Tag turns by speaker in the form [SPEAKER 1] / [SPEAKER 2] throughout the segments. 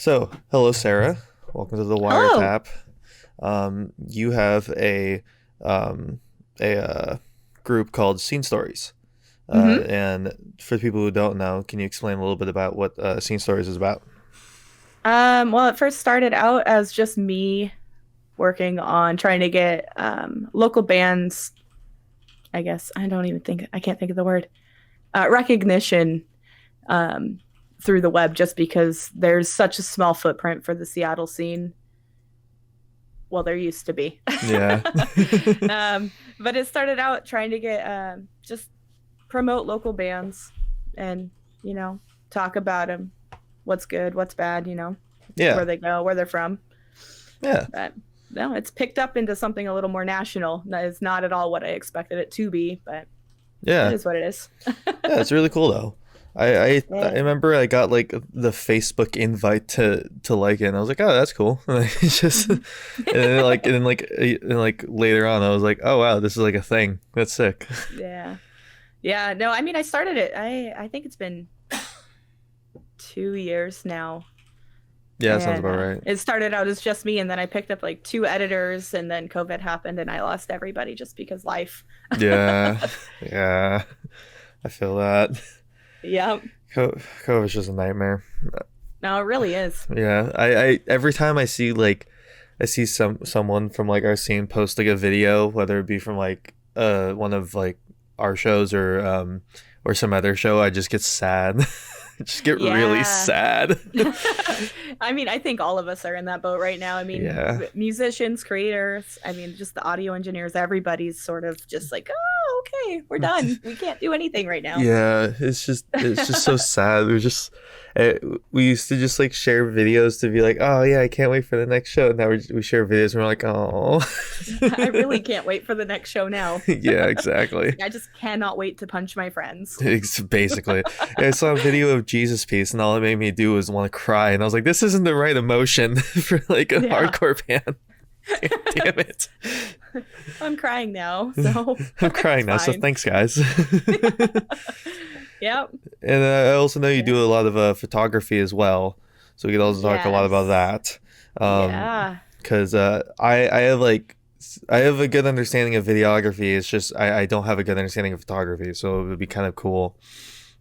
[SPEAKER 1] So, hello, Sarah. Welcome to the
[SPEAKER 2] Hello.
[SPEAKER 1] Wiretap. You have um, a group called Scene Stories,
[SPEAKER 2] hmm
[SPEAKER 1] and for people who don't know, can you explain a little bit about what Scene Stories is about?
[SPEAKER 2] Well, it first started out as just me working on trying to get local bands, I guess. I can't think of the word, recognition um, through the web just because there's such a small footprint for the Seattle scene. Well, there used to be.
[SPEAKER 1] Yeah,
[SPEAKER 2] But it started out trying to get just promote local bands and, you know, talk about them, what's good, what's bad,
[SPEAKER 1] yeah,
[SPEAKER 2] where they go, where they're from.
[SPEAKER 1] yeah,
[SPEAKER 2] But no, it's picked up into something a little more national. That is not at all what I expected it to be, but it
[SPEAKER 1] yeah,
[SPEAKER 2] is what it is.
[SPEAKER 1] yeah. It's really cool though. I
[SPEAKER 2] Yeah.
[SPEAKER 1] remember I got like the Facebook invite to like it, and I was like, oh, that's cool. And it's just
[SPEAKER 2] Mhm.
[SPEAKER 1] and like later on, I was like, oh wow, this is like a thing. That's sick.
[SPEAKER 2] Yeah. Yeah. No, I mean, I started it. I think it's been 2 years now.
[SPEAKER 1] Yeah, that sounds
[SPEAKER 2] And
[SPEAKER 1] about right.
[SPEAKER 2] it started out as just me, and then I picked up like two editors, and then COVID happened, and I lost everybody just because life.
[SPEAKER 1] Yeah, yeah, I feel that.
[SPEAKER 2] Yep.
[SPEAKER 1] COVID's just a nightmare.
[SPEAKER 2] No, it really is.
[SPEAKER 1] Yeah, I every time I see like I see someone from like our scene post like a video, whether it be from like one of like our shows or some other show, I just get sad. Just get really
[SPEAKER 2] Yeah.
[SPEAKER 1] sad.
[SPEAKER 2] I mean, I think all of us are in that boat right now. I mean,
[SPEAKER 1] Yeah.
[SPEAKER 2] musicians, creators, I mean, just the audio engineers, everybody's sort of just like, oh, okay, we're done. We can't do anything right now.
[SPEAKER 1] Yeah, it's just so sad. Eh, we used to just like share videos to be like, oh yeah, I can't wait for the next show. And now we share videos and we're like, oh,
[SPEAKER 2] I really can't wait for the next show now.
[SPEAKER 1] yeah, exactly.
[SPEAKER 2] I just cannot wait to punch my friends.
[SPEAKER 1] It's basically, I saw a video of Jesus Piece, and all it made me do was want to cry. And I was like, this isn't the right emotion for like a
[SPEAKER 2] Yeah,
[SPEAKER 1] hardcore band. Damn it.
[SPEAKER 2] I'm crying now, so
[SPEAKER 1] I'm
[SPEAKER 2] it's
[SPEAKER 1] crying now, so
[SPEAKER 2] fine.
[SPEAKER 1] thanks, guys.
[SPEAKER 2] Yep.
[SPEAKER 1] And I also know you
[SPEAKER 2] Yeah.
[SPEAKER 1] do a lot of photography as well, so we could also talk a lot about
[SPEAKER 2] Yes.
[SPEAKER 1] that.
[SPEAKER 2] Yeah.
[SPEAKER 1] Because I have like I have a good understanding of videography. It's just I don't have a good understanding of photography, so it would be kind of cool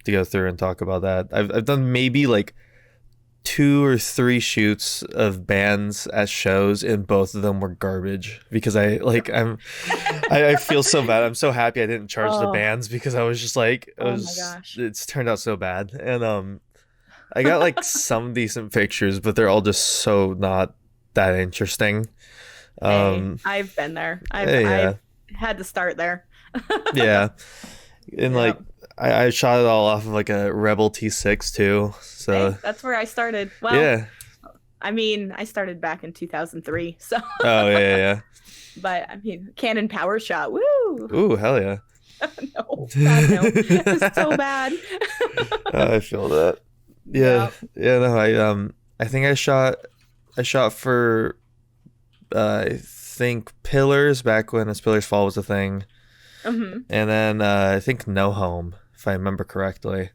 [SPEAKER 1] to go through and talk about that. I've done maybe like two or three shoots of bands at shows, and both of them were garbage because I feel so bad. I'm so happy I didn't charge the
[SPEAKER 2] Oh,
[SPEAKER 1] bands because I was just like
[SPEAKER 2] oh my gosh.
[SPEAKER 1] it's turned out so bad. And I got like some decent pictures, but they're all just so not that interesting.
[SPEAKER 2] Hey,
[SPEAKER 1] um
[SPEAKER 2] I've been there. I've
[SPEAKER 1] yeah,
[SPEAKER 2] had to start there.
[SPEAKER 1] yeah. And like
[SPEAKER 2] Yep.
[SPEAKER 1] I shot it all off of like a Rebel T6 too, so
[SPEAKER 2] Hey, that's where I started. Well,
[SPEAKER 1] yeah.
[SPEAKER 2] I mean, I started back in 2003. So,
[SPEAKER 1] Oh yeah,
[SPEAKER 2] but I mean, Canon Power Shot. Woo!
[SPEAKER 1] yeah. Ooh, hell yeah.
[SPEAKER 2] No, God, no. It's so bad.
[SPEAKER 1] I feel that. Yeah,
[SPEAKER 2] Yep.
[SPEAKER 1] yeah. No, I think I shot for I think Pillars back when As Pillars Fall was a thing,
[SPEAKER 2] hmm
[SPEAKER 1] and then I think No Home, if I remember correctly.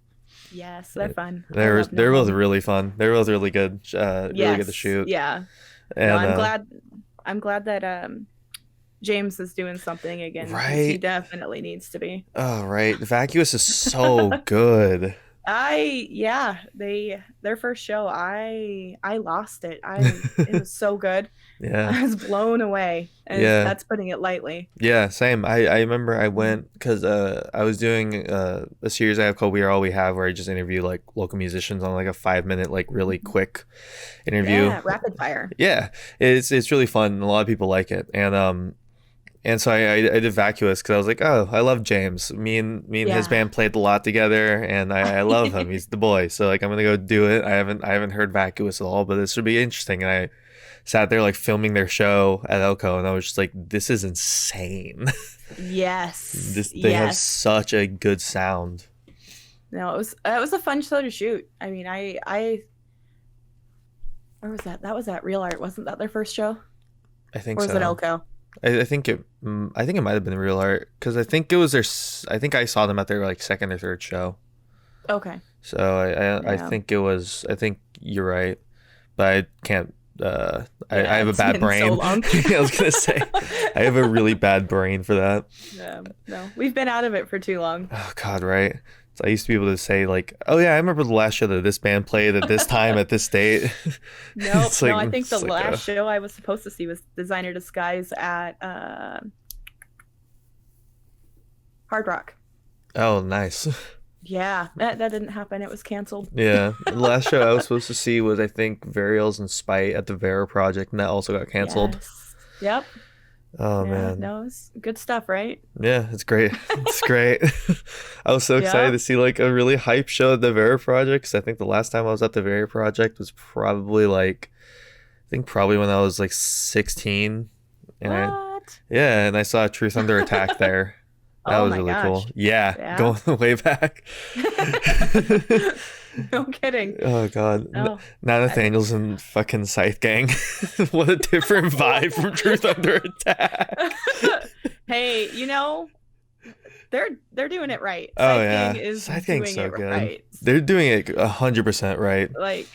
[SPEAKER 2] Yes, they're fun. I
[SPEAKER 1] They're
[SPEAKER 2] love No
[SPEAKER 1] they're both
[SPEAKER 2] Home.
[SPEAKER 1] really fun. They're both really good. Really good to
[SPEAKER 2] Yes.
[SPEAKER 1] shoot.
[SPEAKER 2] Yeah. No,
[SPEAKER 1] And
[SPEAKER 2] I'm glad that James is doing something again because he
[SPEAKER 1] right,
[SPEAKER 2] definitely needs to be.
[SPEAKER 1] oh right, Vacuous is so good.
[SPEAKER 2] Yeah, their first show, I lost it. It was so good.
[SPEAKER 1] Yeah,
[SPEAKER 2] I was blown away, and
[SPEAKER 1] yeah.
[SPEAKER 2] that's putting it lightly.
[SPEAKER 1] Yeah, same. I remember I
[SPEAKER 2] Mhm.
[SPEAKER 1] went because I was doing a series I have called We Are All We Have, where I just interview like local musicians on like a 5 minute like really quick interview.
[SPEAKER 2] Yeah, rapid fire.
[SPEAKER 1] Yeah, it's really fun. And a lot of people like it, and so I did Vacuous because I was like, oh, I love James. Me and his
[SPEAKER 2] Yeah.
[SPEAKER 1] band played a lot together, and I love him. He's the boy. So like I'm gonna go do it. I haven't heard Vacuous at all, but this should be interesting. And I sat there like filming their show at Elko, and I was just like, this is insane.
[SPEAKER 2] Yes.
[SPEAKER 1] They have
[SPEAKER 2] Yes.
[SPEAKER 1] such a good sound.
[SPEAKER 2] No, it was a fun show to shoot. I mean, I where was that? That was at Real Art, wasn't that their first show?
[SPEAKER 1] I think
[SPEAKER 2] Or was it
[SPEAKER 1] so.
[SPEAKER 2] Elko?
[SPEAKER 1] I think it might have been Real Art because I think it was I think I saw them at their like second or third show.
[SPEAKER 2] Okay.
[SPEAKER 1] So I
[SPEAKER 2] Yeah.
[SPEAKER 1] think it was. I think you're right. but I can't. I
[SPEAKER 2] Yeah,
[SPEAKER 1] have a
[SPEAKER 2] it's
[SPEAKER 1] been
[SPEAKER 2] been so
[SPEAKER 1] brain.
[SPEAKER 2] long.
[SPEAKER 1] I was gonna say, I have a really bad brain for that.
[SPEAKER 2] No, we've been out of it for too long.
[SPEAKER 1] Oh God, right? So I used to be able to say like, oh yeah, I remember the last show that this band played at this time at this date.
[SPEAKER 2] Nope. No, I think the
[SPEAKER 1] it's like
[SPEAKER 2] last show I was supposed to see was Designer Disguise at Hard Rock.
[SPEAKER 1] oh nice.
[SPEAKER 2] Yeah, that didn't happen. It was canceled.
[SPEAKER 1] Yeah, the last show I was supposed to see was I think Varials and Spite at the Vera Project, and that also got canceled.
[SPEAKER 2] Yes. Yep.
[SPEAKER 1] Oh
[SPEAKER 2] Yeah.
[SPEAKER 1] man.
[SPEAKER 2] No, it's good stuff, right?
[SPEAKER 1] Yeah, it's great. It's great. I was so excited to
[SPEAKER 2] Yep.
[SPEAKER 1] see like a really hype show at the Vera Project, because I think the last time I was at the Vera Project was probably like I think probably when I was like 16, and
[SPEAKER 2] What?
[SPEAKER 1] yeah, and I saw Truth Under Attack there. That
[SPEAKER 2] Oh
[SPEAKER 1] was
[SPEAKER 2] my
[SPEAKER 1] really cool.
[SPEAKER 2] gosh.
[SPEAKER 1] Yeah,
[SPEAKER 2] Yeah.
[SPEAKER 1] going way back.
[SPEAKER 2] No kidding.
[SPEAKER 1] Oh God,
[SPEAKER 2] Oh.
[SPEAKER 1] Now
[SPEAKER 2] I-
[SPEAKER 1] Nathaniel's in fucking Scythe Gang. What a different vibe from Truth Under Attack.
[SPEAKER 2] Hey, they're doing it right.
[SPEAKER 1] Oh
[SPEAKER 2] Scythe
[SPEAKER 1] yeah,
[SPEAKER 2] Gang is
[SPEAKER 1] Scythe Gang's
[SPEAKER 2] doing
[SPEAKER 1] so
[SPEAKER 2] it
[SPEAKER 1] good.
[SPEAKER 2] right.
[SPEAKER 1] They're doing it 100% right.
[SPEAKER 2] Like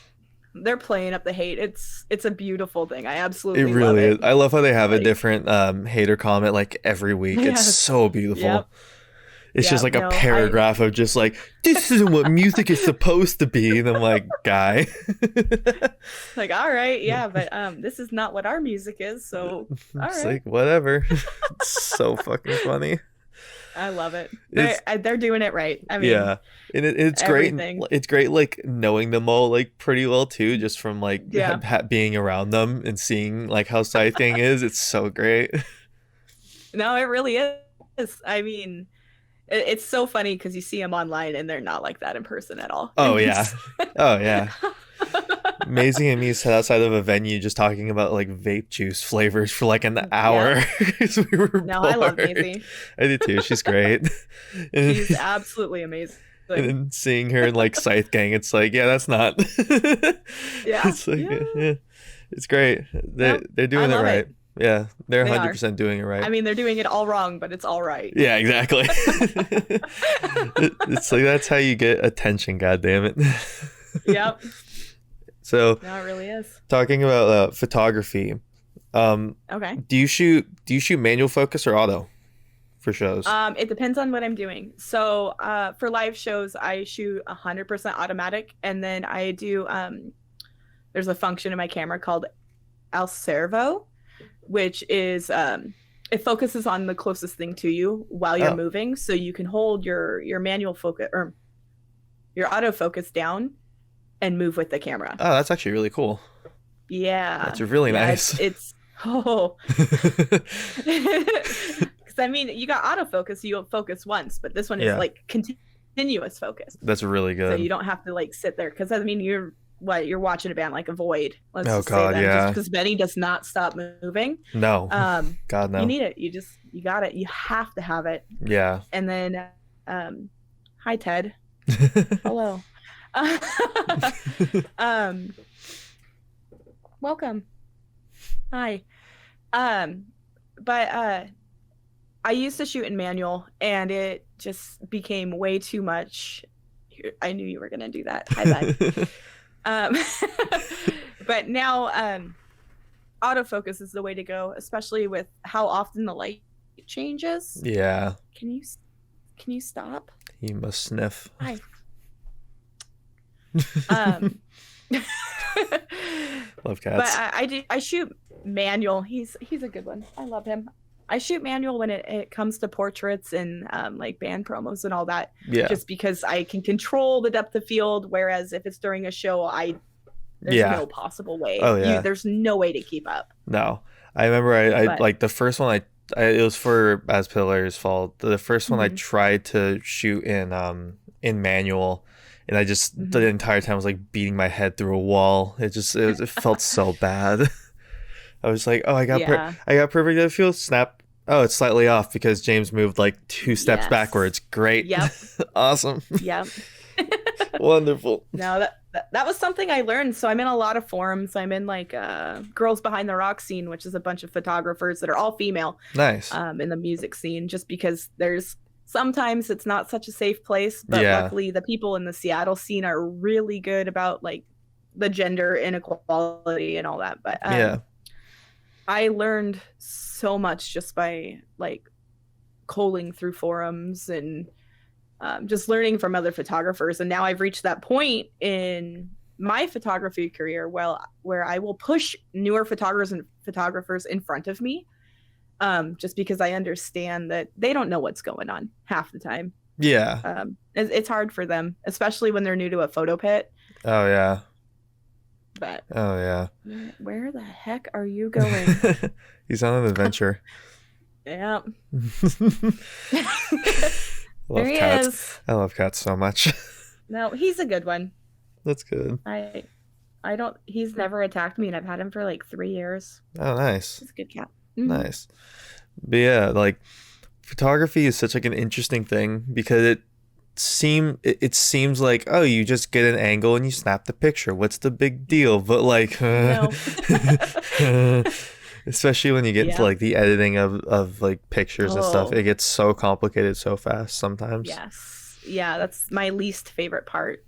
[SPEAKER 2] they're playing up the hate. It's a beautiful thing. I
[SPEAKER 1] It
[SPEAKER 2] absolutely love
[SPEAKER 1] really is.
[SPEAKER 2] it.
[SPEAKER 1] I love how they have a
[SPEAKER 2] Like,
[SPEAKER 1] different hater comment like every week. It's
[SPEAKER 2] yes.
[SPEAKER 1] so beautiful.
[SPEAKER 2] Yep.
[SPEAKER 1] It's just
[SPEAKER 2] Yep.
[SPEAKER 1] like a paragraph of just like, this isn't what music is supposed to be. And I'm like, guy.
[SPEAKER 2] Like, all right, yeah, but this is not what our music is, so all
[SPEAKER 1] It's
[SPEAKER 2] right.
[SPEAKER 1] like, whatever. It's so fucking funny.
[SPEAKER 2] I love it.
[SPEAKER 1] It's-
[SPEAKER 2] They're doing it right. I mean,
[SPEAKER 1] Yeah. And it's great.
[SPEAKER 2] everything.
[SPEAKER 1] It's great, like, knowing them all, like, pretty well, too, just from, like,
[SPEAKER 2] Yeah.
[SPEAKER 1] being around them and seeing, like, how Scythe Gang is. It's so great.
[SPEAKER 2] No, it really is. I mean, it's so funny because you see them online and they're not like that in person at all.
[SPEAKER 1] Oh, yeah. Oh, yeah. Amazing and me sat outside of a venue just talking about like vape juice flavors for like an hour because we were
[SPEAKER 2] No, I love
[SPEAKER 1] bored.
[SPEAKER 2] Maisie.
[SPEAKER 1] I did too. She's great. And,
[SPEAKER 2] She's absolutely amazing.
[SPEAKER 1] and then seeing her in like Scythe Gang, it's like, yeah, that's not.
[SPEAKER 2] Yeah.
[SPEAKER 1] It's like,
[SPEAKER 2] Yeah.
[SPEAKER 1] yeah, it's great.
[SPEAKER 2] Yep.
[SPEAKER 1] They're doing
[SPEAKER 2] I
[SPEAKER 1] it
[SPEAKER 2] love
[SPEAKER 1] right.
[SPEAKER 2] it.
[SPEAKER 1] Yeah, they're
[SPEAKER 2] They are.
[SPEAKER 1] 100% doing it right.
[SPEAKER 2] I mean, they're doing it all wrong, but it's all right.
[SPEAKER 1] Yeah, exactly. It's like that's how you get attention. God damn it.
[SPEAKER 2] Yep.
[SPEAKER 1] So
[SPEAKER 2] No, it really is.
[SPEAKER 1] talking about photography,
[SPEAKER 2] Okay.
[SPEAKER 1] do you shoot manual focus or auto for shows?
[SPEAKER 2] It depends on what I'm doing. So, for live shows, I shoot 100% automatic, and then I do. There's a function in my camera called Al Servo, which is it focuses on the closest thing to you while you're
[SPEAKER 1] Oh.
[SPEAKER 2] moving, so you can hold your manual focus or your autofocus down and move with the camera.
[SPEAKER 1] Oh, that's actually really cool.
[SPEAKER 2] Yeah,
[SPEAKER 1] That's really
[SPEAKER 2] yeah,
[SPEAKER 1] nice.
[SPEAKER 2] It's oh, because I mean, you got autofocus, you focus once, but this one is
[SPEAKER 1] Yeah.
[SPEAKER 2] like continuous focus,
[SPEAKER 1] That's really
[SPEAKER 2] so
[SPEAKER 1] good.
[SPEAKER 2] you don't have to like sit there. Because I mean, you're watching a band like Avoid. Let's
[SPEAKER 1] Oh,
[SPEAKER 2] just
[SPEAKER 1] God,
[SPEAKER 2] say that,
[SPEAKER 1] yeah.
[SPEAKER 2] because Benny does not stop moving.
[SPEAKER 1] No, God
[SPEAKER 2] You
[SPEAKER 1] no.
[SPEAKER 2] need it. You got it. You have to have it.
[SPEAKER 1] Yeah.
[SPEAKER 2] And then, hi Ted. Hello. um, welcome. Hi. But I used to shoot in manual, and it just became way too much. I knew you were gonna do that. Hi, bud. But now, autofocus is the way to go, especially with how often the light changes.
[SPEAKER 1] Yeah.
[SPEAKER 2] Can you stop?
[SPEAKER 1] He must sniff.
[SPEAKER 2] Hi. Um,
[SPEAKER 1] Love
[SPEAKER 2] but
[SPEAKER 1] cats.
[SPEAKER 2] I shoot manual. He's a good one. I love him. I shoot manual when it comes to portraits and like band promos and all that.
[SPEAKER 1] Yeah.
[SPEAKER 2] Just because I can control the depth of field, whereas if it's during a show, there's
[SPEAKER 1] Yeah.
[SPEAKER 2] no possible way.
[SPEAKER 1] Oh, yeah.
[SPEAKER 2] There's no way to keep up.
[SPEAKER 1] No. I remember I
[SPEAKER 2] But-
[SPEAKER 1] like the first one it was for As Pillar's fault. The first one I
[SPEAKER 2] Mhm.
[SPEAKER 1] tried to shoot in manual, and I just the
[SPEAKER 2] Mhm.
[SPEAKER 1] entire time was like beating my head through a wall. It felt so bad. I was like, oh, I got
[SPEAKER 2] Yeah.
[SPEAKER 1] perfect depth of field. Snap. Oh, it's slightly off because James moved like 2 steps
[SPEAKER 2] Yes.
[SPEAKER 1] backwards. Great.
[SPEAKER 2] Yep.
[SPEAKER 1] Awesome.
[SPEAKER 2] Yep.
[SPEAKER 1] Wonderful.
[SPEAKER 2] No, that was something I learned. So I'm in a lot of forums. I'm in like Girls Behind the Rock scene, which is a bunch of photographers that are all female
[SPEAKER 1] Nice.
[SPEAKER 2] in the music scene, just because sometimes it's not such a safe place. But
[SPEAKER 1] Yeah.
[SPEAKER 2] luckily, the people in the Seattle scene are really good about like the gender inequality and all that. But
[SPEAKER 1] Yeah.
[SPEAKER 2] I learned so much just by like culling through forums and just learning from other photographers. And now I've reached that point in my photography career where I will push newer photographers in front of me, just because I understand that they don't know what's going on half the time.
[SPEAKER 1] Yeah.
[SPEAKER 2] It's hard for them, especially when they're new to a photo pit.
[SPEAKER 1] Oh yeah.
[SPEAKER 2] But
[SPEAKER 1] Oh yeah.
[SPEAKER 2] where the heck are you going?
[SPEAKER 1] He's on an adventure.
[SPEAKER 2] Yeah.
[SPEAKER 1] I
[SPEAKER 2] There
[SPEAKER 1] love
[SPEAKER 2] he
[SPEAKER 1] cats.
[SPEAKER 2] is.
[SPEAKER 1] I love cats so much.
[SPEAKER 2] No, he's a good one.
[SPEAKER 1] That's good.
[SPEAKER 2] I don't he's never attacked me and I've had him for like 3 years.
[SPEAKER 1] Oh, nice.
[SPEAKER 2] He's a good cat.
[SPEAKER 1] Nice. But yeah, like photography is such like an interesting thing because it seems like, oh, you just get an angle and you snap the picture. What's the big deal? But like
[SPEAKER 2] No.
[SPEAKER 1] especially when you get into
[SPEAKER 2] Yeah.
[SPEAKER 1] like the editing of like pictures and stuff,
[SPEAKER 2] Oh,
[SPEAKER 1] it gets so complicated so fast sometimes.
[SPEAKER 2] yes. Yeah, that's my least favorite part.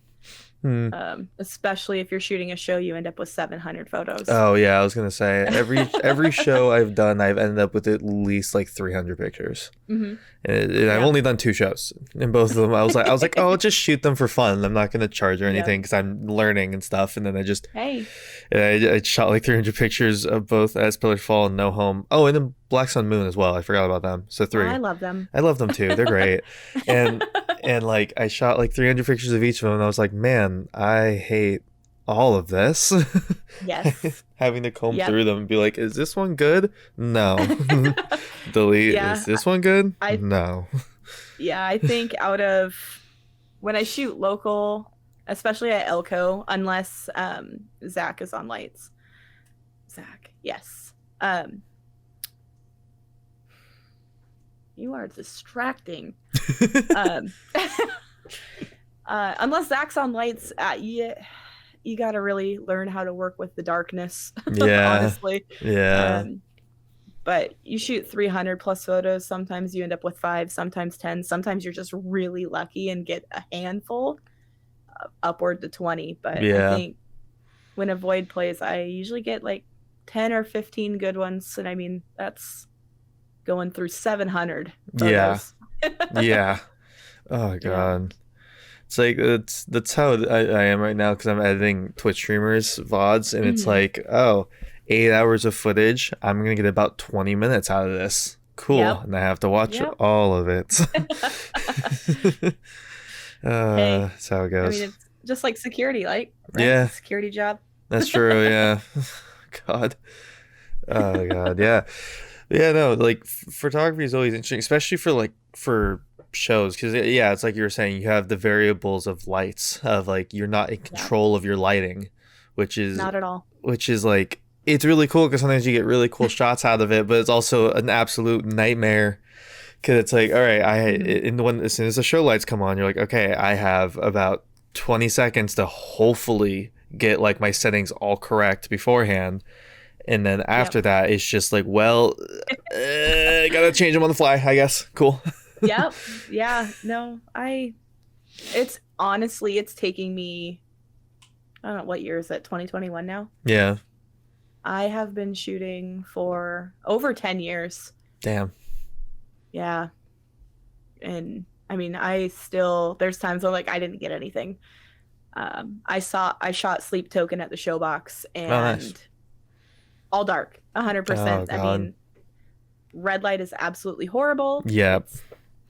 [SPEAKER 1] Hmm.
[SPEAKER 2] Especially if you're shooting a show, you end up with 700 photos.
[SPEAKER 1] Oh yeah, I was gonna say every show I've done, I've ended up with at least like 300 pictures,
[SPEAKER 2] Hmm.
[SPEAKER 1] and I've
[SPEAKER 2] Yeah.
[SPEAKER 1] only done 2 shows. In both of them, I was like, oh, I'll just shoot them for fun. I'm not gonna charge or
[SPEAKER 2] Yeah.
[SPEAKER 1] anything because I'm learning and stuff. And then
[SPEAKER 2] Hey.
[SPEAKER 1] I shot like 300 pictures of both As Pillars Fall and No Home. Oh, and then Black Sun Moon as well. I forgot about them. So
[SPEAKER 2] Oh, I
[SPEAKER 1] three.
[SPEAKER 2] love them.
[SPEAKER 1] I love them too. They're great. And like I shot like 300 pictures of each of them, and I was like, man, I hate all of this.
[SPEAKER 2] Yes.
[SPEAKER 1] Having to comb
[SPEAKER 2] Yep.
[SPEAKER 1] through them and be like, is this one good? No. Delete. Is
[SPEAKER 2] Yeah.
[SPEAKER 1] this one good?
[SPEAKER 2] I
[SPEAKER 1] No.
[SPEAKER 2] Yeah, I think out of when I shoot local, especially at Elko, unless Zach is on lights. Zach, yes. You are distracting. Um, unless Zach's on lights, you got to really learn how to work with the darkness,
[SPEAKER 1] Yeah.
[SPEAKER 2] honestly.
[SPEAKER 1] Yeah.
[SPEAKER 2] But you shoot 300 plus photos. Sometimes you end up with 5, sometimes 10. Sometimes you're just really lucky and get a handful, upward to 20. But I
[SPEAKER 1] Yeah.
[SPEAKER 2] think when a void plays, I usually get like 10 or 15 good ones. And I mean, that's going through 700
[SPEAKER 1] Yeah.
[SPEAKER 2] photos.
[SPEAKER 1] Yeah. Oh
[SPEAKER 2] Yeah.
[SPEAKER 1] god. It's like that's how I am right now because I'm editing Twitch streamers VODs, and it's
[SPEAKER 2] Mhm.
[SPEAKER 1] like, oh, 8 hours of footage. I'm gonna get about 20 minutes out of this. Cool,
[SPEAKER 2] Yep.
[SPEAKER 1] and I have to watch
[SPEAKER 2] Yep.
[SPEAKER 1] all of it.
[SPEAKER 2] Hey,
[SPEAKER 1] That's how it
[SPEAKER 2] I
[SPEAKER 1] goes.
[SPEAKER 2] mean, it's just like security, like, right?
[SPEAKER 1] Yeah,
[SPEAKER 2] Security job.
[SPEAKER 1] that's true. Yeah. God. Oh god. Yeah. Yeah. No. Like photography is always interesting, especially for shows, because yeah, it's like you were saying, you have the variables of lights of like you're not in
[SPEAKER 2] Yeah.
[SPEAKER 1] control of your lighting, which is
[SPEAKER 2] Not at all.
[SPEAKER 1] like it's really cool because sometimes you get really cool shots out of it, but it's also an absolute nightmare because it's like, all right, as soon as the show lights come on, you're like, okay, I have about 20 seconds to hopefully get like my settings all correct beforehand, and then after
[SPEAKER 2] Yep.
[SPEAKER 1] that it's just like, well, gotta change them on the fly, I guess. Cool.
[SPEAKER 2] Yep. Yeah. No, it's honestly, it's taking me, I don't know, what year is it? 2021 now?
[SPEAKER 1] Yeah.
[SPEAKER 2] I have been shooting for over 10 years.
[SPEAKER 1] Damn.
[SPEAKER 2] Yeah. And I mean, there's times where like I didn't get anything. I shot Sleep Token at the Showbox
[SPEAKER 1] Oh,
[SPEAKER 2] and
[SPEAKER 1] nice.
[SPEAKER 2] all dark,
[SPEAKER 1] Oh
[SPEAKER 2] 100%. I
[SPEAKER 1] god.
[SPEAKER 2] mean, red light is absolutely horrible.
[SPEAKER 1] Yeah.
[SPEAKER 2] It's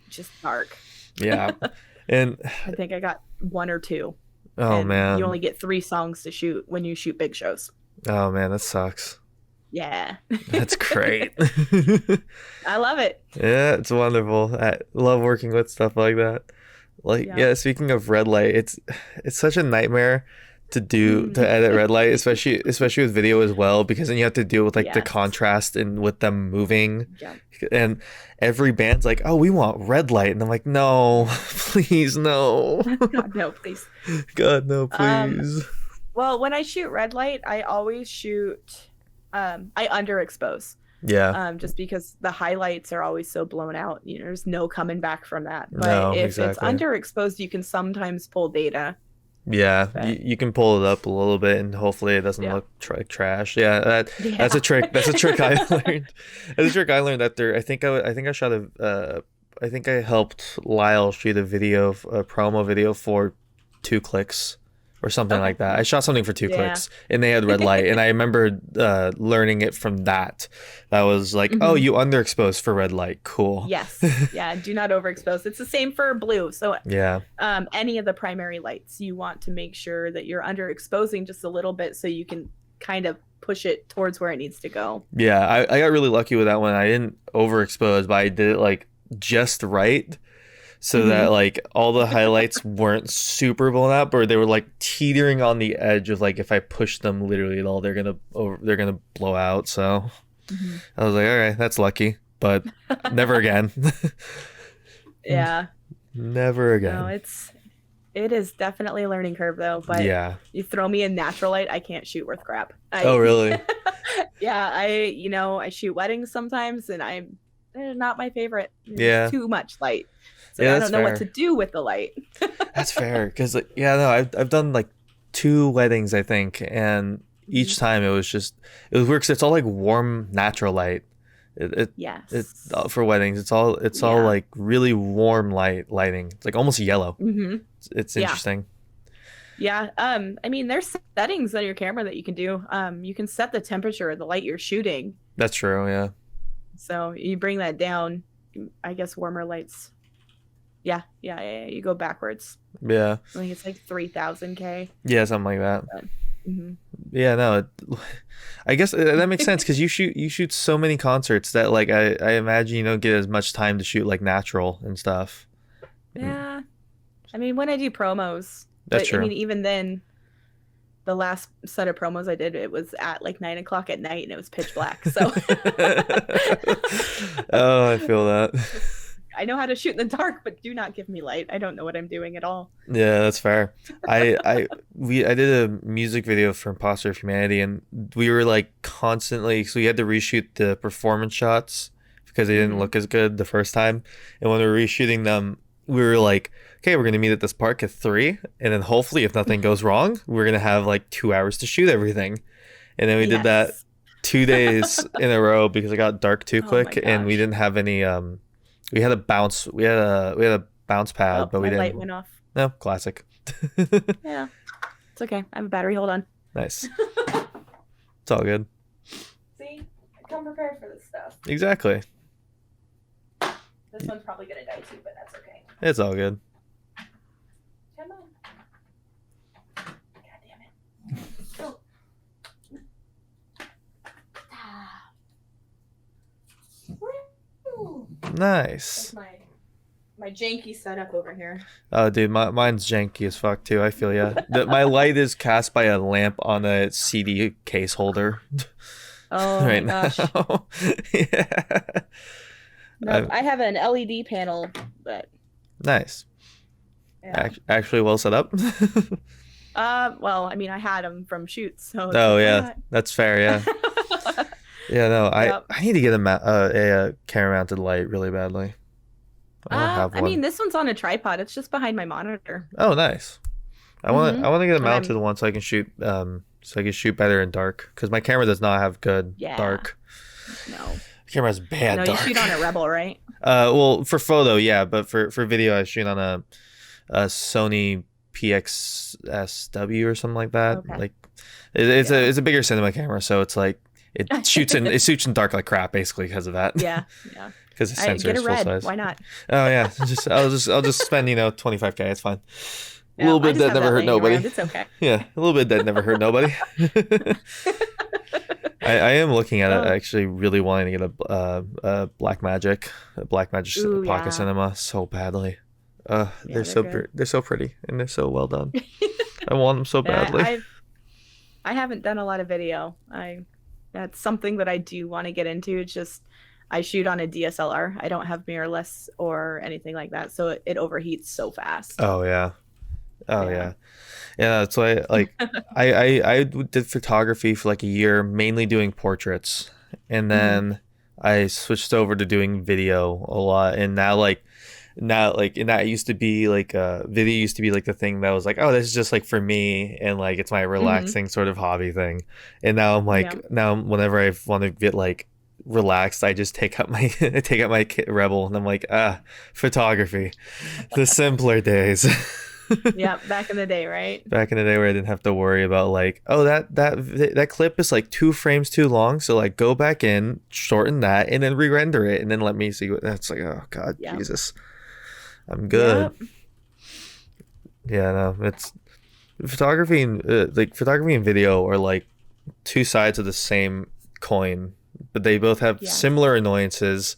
[SPEAKER 2] just dark.
[SPEAKER 1] Yeah. And
[SPEAKER 2] I think I got 1 or 2.
[SPEAKER 1] oh
[SPEAKER 2] And
[SPEAKER 1] man.
[SPEAKER 2] you only get 3 songs to shoot when you shoot big shows.
[SPEAKER 1] Oh man, that sucks.
[SPEAKER 2] Yeah.
[SPEAKER 1] That's great.
[SPEAKER 2] I love it.
[SPEAKER 1] Yeah, it's wonderful. I love working with stuff like that. Like,
[SPEAKER 2] Yeah.
[SPEAKER 1] yeah, speaking of red light, it's such a nightmare to
[SPEAKER 2] Mhm.
[SPEAKER 1] edit red light, especially with video as well, because then you have to deal with like the
[SPEAKER 2] Yes.
[SPEAKER 1] contrast and with them moving.
[SPEAKER 2] Yeah.
[SPEAKER 1] And every band's like, "Oh, we want red light." And I'm like, "No, please no."
[SPEAKER 2] God, no, please.
[SPEAKER 1] God, no,
[SPEAKER 2] Um,
[SPEAKER 1] please.
[SPEAKER 2] Well, when I shoot red light, I always shoot, I underexpose,
[SPEAKER 1] Yeah.
[SPEAKER 2] just because the highlights are always so blown out. You know, there's no coming back from that. But
[SPEAKER 1] No,
[SPEAKER 2] if
[SPEAKER 1] exactly.
[SPEAKER 2] it's underexposed, you can sometimes pull data
[SPEAKER 1] Yeah,
[SPEAKER 2] But
[SPEAKER 1] you can pull it up a little bit and hopefully it doesn't
[SPEAKER 2] yeah.
[SPEAKER 1] look like trash. Yeah, that's
[SPEAKER 2] Yeah.
[SPEAKER 1] a trick. That's a trick I learned. That's a trick I learned after I think I shot a I think I helped Lyle shoot a video, a promo video for 2 clicks or something
[SPEAKER 2] Okay.
[SPEAKER 1] like that. I shot something for two
[SPEAKER 2] Yeah.
[SPEAKER 1] clicks and they had red light and I remember learning it from that. That was like, oh,
[SPEAKER 2] Hmm.
[SPEAKER 1] you underexposed for red light. Cool.
[SPEAKER 2] Yes. Yeah. Do not overexpose. It's the same for blue. So
[SPEAKER 1] Yeah.
[SPEAKER 2] any of the primary lights, you want to make sure that you're underexposing just a little bit so you can kind of push it towards where it needs to go.
[SPEAKER 1] Yeah, I got really lucky with that one. I didn't overexpose, but I did it like just right so that
[SPEAKER 2] Hmm.
[SPEAKER 1] like all the highlights weren't super blown out, but they were like teetering on the edge of like if I push them literally at all, they're gonna blow out. So
[SPEAKER 2] Hmm.
[SPEAKER 1] I was like, all right, that's lucky, but never again.
[SPEAKER 2] Yeah.
[SPEAKER 1] Never
[SPEAKER 2] No,
[SPEAKER 1] again.
[SPEAKER 2] it is definitely a learning curve though, but
[SPEAKER 1] Yeah.
[SPEAKER 2] you throw me in natural light, I can't shoot worth crap.
[SPEAKER 1] Oh,
[SPEAKER 2] I
[SPEAKER 1] really?
[SPEAKER 2] Yeah, I shoot weddings sometimes and I'm they're not my favorite. It's
[SPEAKER 1] Yeah.
[SPEAKER 2] too much light. So
[SPEAKER 1] Yeah,
[SPEAKER 2] I
[SPEAKER 1] that's
[SPEAKER 2] don't know what to
[SPEAKER 1] fair.
[SPEAKER 2] do with the light.
[SPEAKER 1] That's fair. Cause like, yeah, no, I've done like 2 weddings, I think, and each
[SPEAKER 2] Mhm.
[SPEAKER 1] time it was weird 'cause it's all like warm natural light. It
[SPEAKER 2] Yes.
[SPEAKER 1] for weddings. It's all
[SPEAKER 2] Yeah.
[SPEAKER 1] like really warm lighting. It's like almost yellow.
[SPEAKER 2] Hmm.
[SPEAKER 1] It's
[SPEAKER 2] Yeah.
[SPEAKER 1] interesting.
[SPEAKER 2] Yeah. I mean, there's settings on your camera that you can do. You can set the temperature of the light you're shooting.
[SPEAKER 1] That's true. Yeah.
[SPEAKER 2] So you bring that down. I guess warmer lights. Yeah. You go backwards.
[SPEAKER 1] Yeah.
[SPEAKER 2] I think it's like 3000 K.
[SPEAKER 1] Yeah. Something like that.
[SPEAKER 2] But, mhm.
[SPEAKER 1] Yeah. No. I guess that makes sense because you shoot so many concerts that like I imagine you don't get as much time to shoot like natural and stuff. And
[SPEAKER 2] Yeah. I mean, when I do promos,
[SPEAKER 1] that's
[SPEAKER 2] but I
[SPEAKER 1] true.
[SPEAKER 2] mean, even then, the last set of promos I did, it was at like 9 o'clock at night and it was pitch black. So
[SPEAKER 1] Oh, I feel that.
[SPEAKER 2] I know how to shoot in the dark, but do not give me light. I don't know what I'm doing at all.
[SPEAKER 1] Yeah, that's fair. I did a music video for Imposter of Humanity and we were like constantly so we had to reshoot the performance shots because they didn't
[SPEAKER 2] Hmm.
[SPEAKER 1] look as good the first time. And when we were reshooting them, we were like, okay, we're gonna meet at this park at 3, and then hopefully if nothing goes wrong, we're gonna have like 2 hours to shoot everything. And then we did that
[SPEAKER 2] Yes.
[SPEAKER 1] 2 days in a row because it got dark too
[SPEAKER 2] Oh my
[SPEAKER 1] quick and we
[SPEAKER 2] gosh.
[SPEAKER 1] didn't have any we had a bounce pad,
[SPEAKER 2] Oh,
[SPEAKER 1] but we
[SPEAKER 2] my light
[SPEAKER 1] didn't.
[SPEAKER 2] went off.
[SPEAKER 1] No, classic.
[SPEAKER 2] Yeah, it's okay. I have a battery. Hold on.
[SPEAKER 1] Nice. It's all good.
[SPEAKER 2] See, I come prepared for this stuff.
[SPEAKER 1] Exactly.
[SPEAKER 2] This one's probably gonna die too, but that's okay.
[SPEAKER 1] It's all good.
[SPEAKER 2] Come on. God damn it. Oh. Ah. Woo.
[SPEAKER 1] Nice.
[SPEAKER 2] That's my janky setup over here.
[SPEAKER 1] Oh, dude, mine's janky as fuck too. I feel ya. My light is cast by a lamp on a CD case holder
[SPEAKER 2] Oh
[SPEAKER 1] right
[SPEAKER 2] my gosh.
[SPEAKER 1] now. Yeah.
[SPEAKER 2] No, I have an LED panel, but
[SPEAKER 1] Nice.
[SPEAKER 2] yeah.
[SPEAKER 1] Actually, well set up.
[SPEAKER 2] Well, I mean, I had them from shoots, so it's
[SPEAKER 1] Oh
[SPEAKER 2] like,
[SPEAKER 1] yeah,
[SPEAKER 2] why
[SPEAKER 1] that's fair. Yeah.
[SPEAKER 2] not?
[SPEAKER 1] Yeah. No,
[SPEAKER 2] Yep.
[SPEAKER 1] I need to get a camera mounted light really badly. I don't have
[SPEAKER 2] I mean,
[SPEAKER 1] one.
[SPEAKER 2] this one's on a tripod. It's just behind my monitor.
[SPEAKER 1] Oh, nice.
[SPEAKER 2] Hmm.
[SPEAKER 1] I want to get a
[SPEAKER 2] And
[SPEAKER 1] mounted
[SPEAKER 2] I'm
[SPEAKER 1] one so I can shoot better in dark because my camera does not have good
[SPEAKER 2] yeah.
[SPEAKER 1] dark.
[SPEAKER 2] No,
[SPEAKER 1] My camera has bad
[SPEAKER 2] no, you
[SPEAKER 1] dark.
[SPEAKER 2] shoot on a Rebel, right?
[SPEAKER 1] Well, for photo, yeah, but for video, I shoot on a Sony PXSW or something like that.
[SPEAKER 2] Okay.
[SPEAKER 1] Like,
[SPEAKER 2] Yeah.
[SPEAKER 1] it's a bigger cinema camera, so it's like it shoots in dark like crap, basically because of that.
[SPEAKER 2] Yeah, yeah.
[SPEAKER 1] Because the
[SPEAKER 2] I
[SPEAKER 1] sensor
[SPEAKER 2] get
[SPEAKER 1] is
[SPEAKER 2] a
[SPEAKER 1] full
[SPEAKER 2] red.
[SPEAKER 1] size.
[SPEAKER 2] Why not?
[SPEAKER 1] Oh yeah, I'll just spend 25K. It's fine. A
[SPEAKER 2] Yeah,
[SPEAKER 1] little
[SPEAKER 2] I
[SPEAKER 1] bit
[SPEAKER 2] just
[SPEAKER 1] that
[SPEAKER 2] have
[SPEAKER 1] never
[SPEAKER 2] that
[SPEAKER 1] hurt
[SPEAKER 2] laying
[SPEAKER 1] nobody.
[SPEAKER 2] around. It's okay.
[SPEAKER 1] Yeah, a little bit that never hurt nobody. I am looking at it
[SPEAKER 2] Oh,
[SPEAKER 1] actually really wanting to get a Black Magic
[SPEAKER 2] ooh,
[SPEAKER 1] Pocket
[SPEAKER 2] yeah,
[SPEAKER 1] Cinema so badly.
[SPEAKER 2] yeah. They're good.
[SPEAKER 1] They're so pretty and they're so well done. I want them so
[SPEAKER 2] Yeah,
[SPEAKER 1] badly.
[SPEAKER 2] I haven't done a lot of video. That's something that I do want to get into. It's just I shoot on a DSLR. I don't have mirrorless or anything like that, so it overheats so fast.
[SPEAKER 1] Oh yeah. Oh
[SPEAKER 2] Yeah.
[SPEAKER 1] yeah. Yeah, that's why like I did photography for like a year, mainly doing portraits. And
[SPEAKER 2] Hmm.
[SPEAKER 1] then I switched over to doing video a lot and now like Now, like, and that used to be like video used to be like the thing that was like, oh, this is just like for me, and like it's my
[SPEAKER 2] Hmm.
[SPEAKER 1] relaxing sort of hobby thing. And now I'm
[SPEAKER 2] Yeah.
[SPEAKER 1] like, now whenever I want to get like relaxed, I just take up my I take up my Rebel, and I'm like, photography, the simpler days.
[SPEAKER 2] Yeah. Back in the day, right?
[SPEAKER 1] Back in the day where I didn't have to worry about like, oh, that clip is like 2 frames too long, so like go back in, shorten that, and then re-render it, and then let me see what that's like. Oh God,
[SPEAKER 2] Yeah.
[SPEAKER 1] Jesus, I'm good.
[SPEAKER 2] Yep.
[SPEAKER 1] Yeah, no, it's photography and photography and video are like two sides of the same coin, but they both have
[SPEAKER 2] Yes.
[SPEAKER 1] similar annoyances,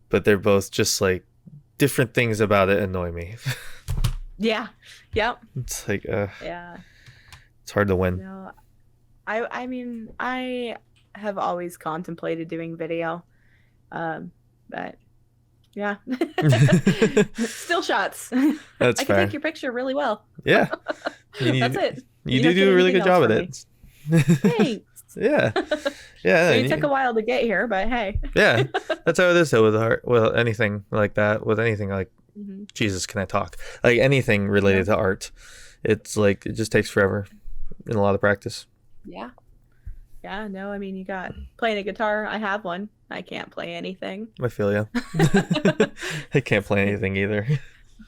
[SPEAKER 1] but they're both just like different things about it annoy me.
[SPEAKER 2] Yeah. Yep.
[SPEAKER 1] It's like,
[SPEAKER 2] Yeah.
[SPEAKER 1] it's hard to win.
[SPEAKER 2] No. I mean, I have always contemplated doing video. But yeah. Still shots.
[SPEAKER 1] That's
[SPEAKER 2] I can take
[SPEAKER 1] fair.
[SPEAKER 2] your picture really well.
[SPEAKER 1] Yeah, you
[SPEAKER 2] That's
[SPEAKER 1] need,
[SPEAKER 2] it.
[SPEAKER 1] you
[SPEAKER 2] You don't
[SPEAKER 1] do
[SPEAKER 2] get
[SPEAKER 1] a really
[SPEAKER 2] anything
[SPEAKER 1] good
[SPEAKER 2] else
[SPEAKER 1] job at
[SPEAKER 2] from me.
[SPEAKER 1] it.
[SPEAKER 2] Thanks.
[SPEAKER 1] Yeah, yeah,
[SPEAKER 2] It took a while to get here, but hey.
[SPEAKER 1] yeah. That's how it is though with art. Well, anything like that, with anything like
[SPEAKER 2] Hmm.
[SPEAKER 1] Jesus, can I talk? Like anything
[SPEAKER 2] Yeah.
[SPEAKER 1] related to art, it's like it just takes forever and a lot of practice.
[SPEAKER 2] Yeah. Yeah. No, I mean, you got playing a guitar. I have one. I can't play anything.
[SPEAKER 1] I feel ya. I can't play anything either.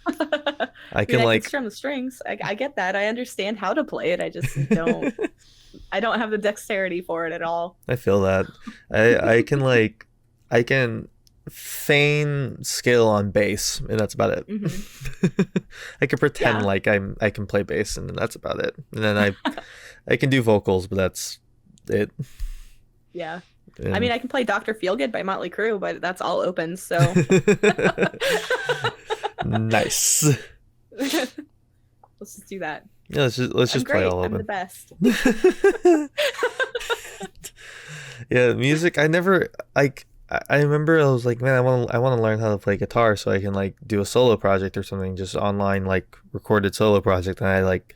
[SPEAKER 2] I
[SPEAKER 1] I
[SPEAKER 2] mean,
[SPEAKER 1] can
[SPEAKER 2] I can
[SPEAKER 1] like,
[SPEAKER 2] strum the strings. I get that. I understand how to play it. I just don't. I don't have the dexterity for it at all.
[SPEAKER 1] I feel that. I can like, I can feign skill on bass, and that's about it.
[SPEAKER 2] Hmm.
[SPEAKER 1] I can pretend
[SPEAKER 2] Yeah.
[SPEAKER 1] like I can play bass, and then that's about it. And then I can do vocals, but that's it.
[SPEAKER 2] Yeah. I mean,
[SPEAKER 1] And
[SPEAKER 2] I can play Dr. Feelgood by Motley Crue, but that's all open, so
[SPEAKER 1] nice.
[SPEAKER 2] let's just do that.
[SPEAKER 1] Yeah, let's
[SPEAKER 2] I'm
[SPEAKER 1] just play
[SPEAKER 2] great.
[SPEAKER 1] all
[SPEAKER 2] I'm the
[SPEAKER 1] open.
[SPEAKER 2] best.
[SPEAKER 1] Yeah, music. I never like. I remember I was like, man, I want to learn how to play guitar so I can like do a solo project or something, just online like recorded solo project. And I like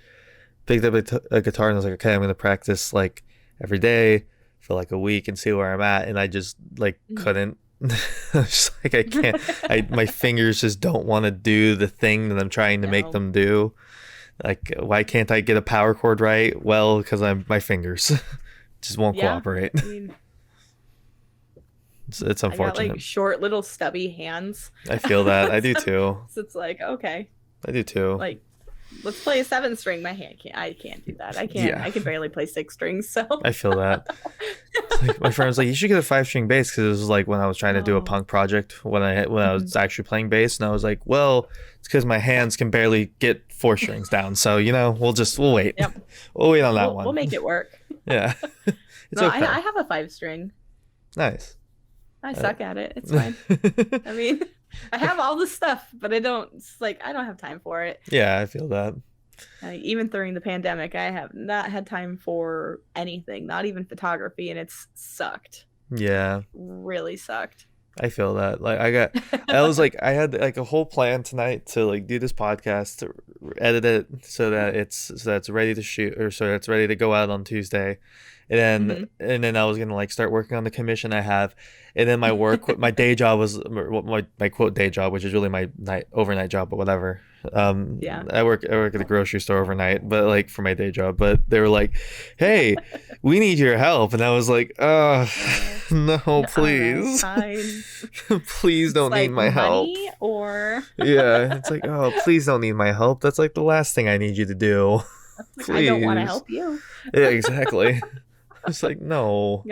[SPEAKER 1] picked up a guitar and I was like, okay, I'm gonna practice like every day for like a week and see where I'm at. And I just like couldn't. I was just like, I can't. My fingers just don't want to do the thing that I'm trying to make
[SPEAKER 2] No.
[SPEAKER 1] them do. Like, why can't I get a power chord right? Well, because my fingers just won't
[SPEAKER 2] Yeah.
[SPEAKER 1] cooperate.
[SPEAKER 2] I mean,
[SPEAKER 1] It's
[SPEAKER 2] I got
[SPEAKER 1] unfortunate.
[SPEAKER 2] like short little stubby hands.
[SPEAKER 1] I feel that. I do
[SPEAKER 2] So
[SPEAKER 1] too.
[SPEAKER 2] it's like, okay,
[SPEAKER 1] I do too.
[SPEAKER 2] like let's play a 7 string. My hand can't I can't do that.
[SPEAKER 1] Yeah,
[SPEAKER 2] I can barely play 6 strings, so
[SPEAKER 1] I feel that. It's like, my friend was like, "You should get a 5 string bass," because it was like when I was trying to do a
[SPEAKER 2] oh.
[SPEAKER 1] punk project when I
[SPEAKER 2] Mhm.
[SPEAKER 1] was actually playing bass, and I was like, "Well, it's because my hands can barely get 4 strings down, so we'll wait,
[SPEAKER 2] Yep.
[SPEAKER 1] we'll wait on that
[SPEAKER 2] We'll
[SPEAKER 1] one."
[SPEAKER 2] make it work.
[SPEAKER 1] Yeah, it's
[SPEAKER 2] No, I
[SPEAKER 1] okay.
[SPEAKER 2] have a 5 string.
[SPEAKER 1] Nice.
[SPEAKER 2] I
[SPEAKER 1] Uh,
[SPEAKER 2] suck at it. It's fine. I mean, I have all the stuff, but I don't. It's like I don't have time for it.
[SPEAKER 1] yeah, I feel that.
[SPEAKER 2] Even during the pandemic, I have not had time for anything, not even photography, and it's sucked.
[SPEAKER 1] Yeah,
[SPEAKER 2] Really sucked.
[SPEAKER 1] I feel that. I was like, I had like a whole plan tonight to like do this podcast, to edit it so that it's ready to shoot, or so that it's ready to go out on Tuesday,
[SPEAKER 2] Hmm.
[SPEAKER 1] and then I was gonna like start working on the commission I have, and then my day job was my quote day job, which is really my overnight job, but whatever.
[SPEAKER 2] Yeah.
[SPEAKER 1] I work at a grocery store overnight, but like for my day job. But they were like, "Hey, we need your help," and I was like, no,
[SPEAKER 2] All right,
[SPEAKER 1] please."
[SPEAKER 2] fine.
[SPEAKER 1] Please
[SPEAKER 2] It's
[SPEAKER 1] don't need
[SPEAKER 2] like
[SPEAKER 1] my help.
[SPEAKER 2] money or
[SPEAKER 1] Yeah, it's like, oh, please don't need my help. That's like the last thing I need you to do.
[SPEAKER 2] like I don't want to
[SPEAKER 1] Please.
[SPEAKER 2] help you.
[SPEAKER 1] Yeah, exactly. It's like, no.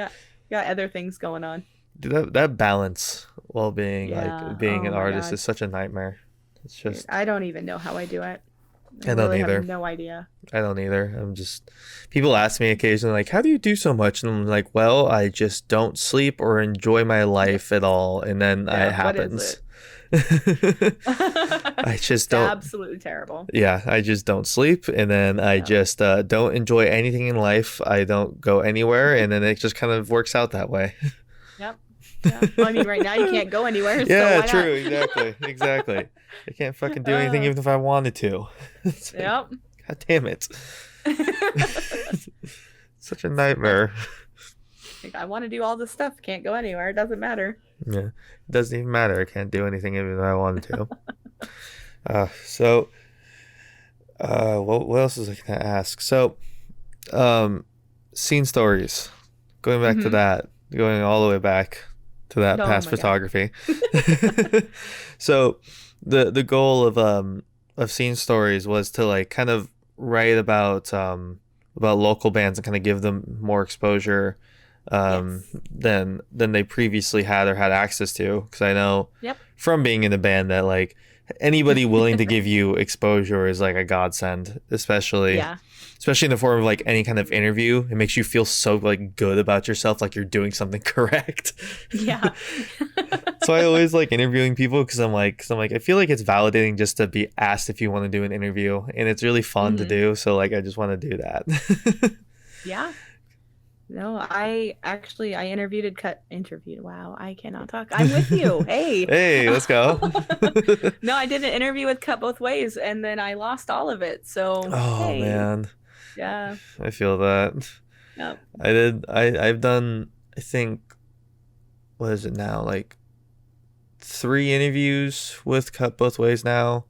[SPEAKER 2] Got other things going on.
[SPEAKER 1] Dude, that balance while being
[SPEAKER 2] Yeah.
[SPEAKER 1] like being
[SPEAKER 2] Oh
[SPEAKER 1] an
[SPEAKER 2] my
[SPEAKER 1] artist
[SPEAKER 2] God.
[SPEAKER 1] is such a nightmare. It's
[SPEAKER 2] Dude,
[SPEAKER 1] just
[SPEAKER 2] I don't even know how I do it. I
[SPEAKER 1] I don't
[SPEAKER 2] really
[SPEAKER 1] either.
[SPEAKER 2] have no idea.
[SPEAKER 1] I don't either. I'm just people ask me occasionally like, how do you do so much? And I'm like, well, I just don't sleep or enjoy my
[SPEAKER 2] Yep.
[SPEAKER 1] life at all, and then it
[SPEAKER 2] Yeah. What is
[SPEAKER 1] happens.
[SPEAKER 2] it?
[SPEAKER 1] I just
[SPEAKER 2] It's
[SPEAKER 1] don't.
[SPEAKER 2] absolutely terrible.
[SPEAKER 1] Yeah, I just don't sleep, and then I
[SPEAKER 2] Yeah.
[SPEAKER 1] just don't enjoy anything in life. I don't go anywhere, and then it just kind of works out that way.
[SPEAKER 2] Yep. Yeah. Well, I mean, right now you can't go anywhere, so
[SPEAKER 1] Yeah,
[SPEAKER 2] why not?
[SPEAKER 1] true, exactly, exactly. I can't fucking do anything
[SPEAKER 2] Uh,
[SPEAKER 1] even if I wanted to. It's like,
[SPEAKER 2] yep.
[SPEAKER 1] God damn it. Such a nightmare.
[SPEAKER 2] Like, I want to do all this stuff. Can't go anywhere. It doesn't matter.
[SPEAKER 1] Yeah, it doesn't even matter. I can't do anything even if I wanted to. So what else was I gonna ask? So um, scene stories. Going back to
[SPEAKER 2] Hmm.
[SPEAKER 1] that, going all the way back to that
[SPEAKER 2] Oh
[SPEAKER 1] past
[SPEAKER 2] my god.
[SPEAKER 1] photography. So the goal of scene stories was to like kind of write about local bands and kind of give them more exposure
[SPEAKER 2] Yes.
[SPEAKER 1] than they previously had or had access to. Because I know
[SPEAKER 2] Yep.
[SPEAKER 1] from being in a band that like anybody willing to give you exposure is like a godsend,
[SPEAKER 2] Yeah.
[SPEAKER 1] especially in the form of like any kind of interview. It makes you feel so like good about yourself, like you're doing something correct.
[SPEAKER 2] Yeah.
[SPEAKER 1] So I always like interviewing people because I'm like I feel like it's validating just to be asked if you want to do an interview, and it's really fun to
[SPEAKER 2] Hmm.
[SPEAKER 1] do. So like I just want to do that.
[SPEAKER 2] Yeah. No, I interviewed and cut interviewed. Wow, I cannot talk. I'm with you. Hey.
[SPEAKER 1] Hey, let's go.
[SPEAKER 2] No, I did an interview with Cut Both Ways and then I lost all of it. So,
[SPEAKER 1] Oh
[SPEAKER 2] hey.
[SPEAKER 1] man,
[SPEAKER 2] Yeah.
[SPEAKER 1] I feel that.
[SPEAKER 2] Yep.
[SPEAKER 1] I've done, I think, what is it now, like 3 interviews with Cut Both Ways now.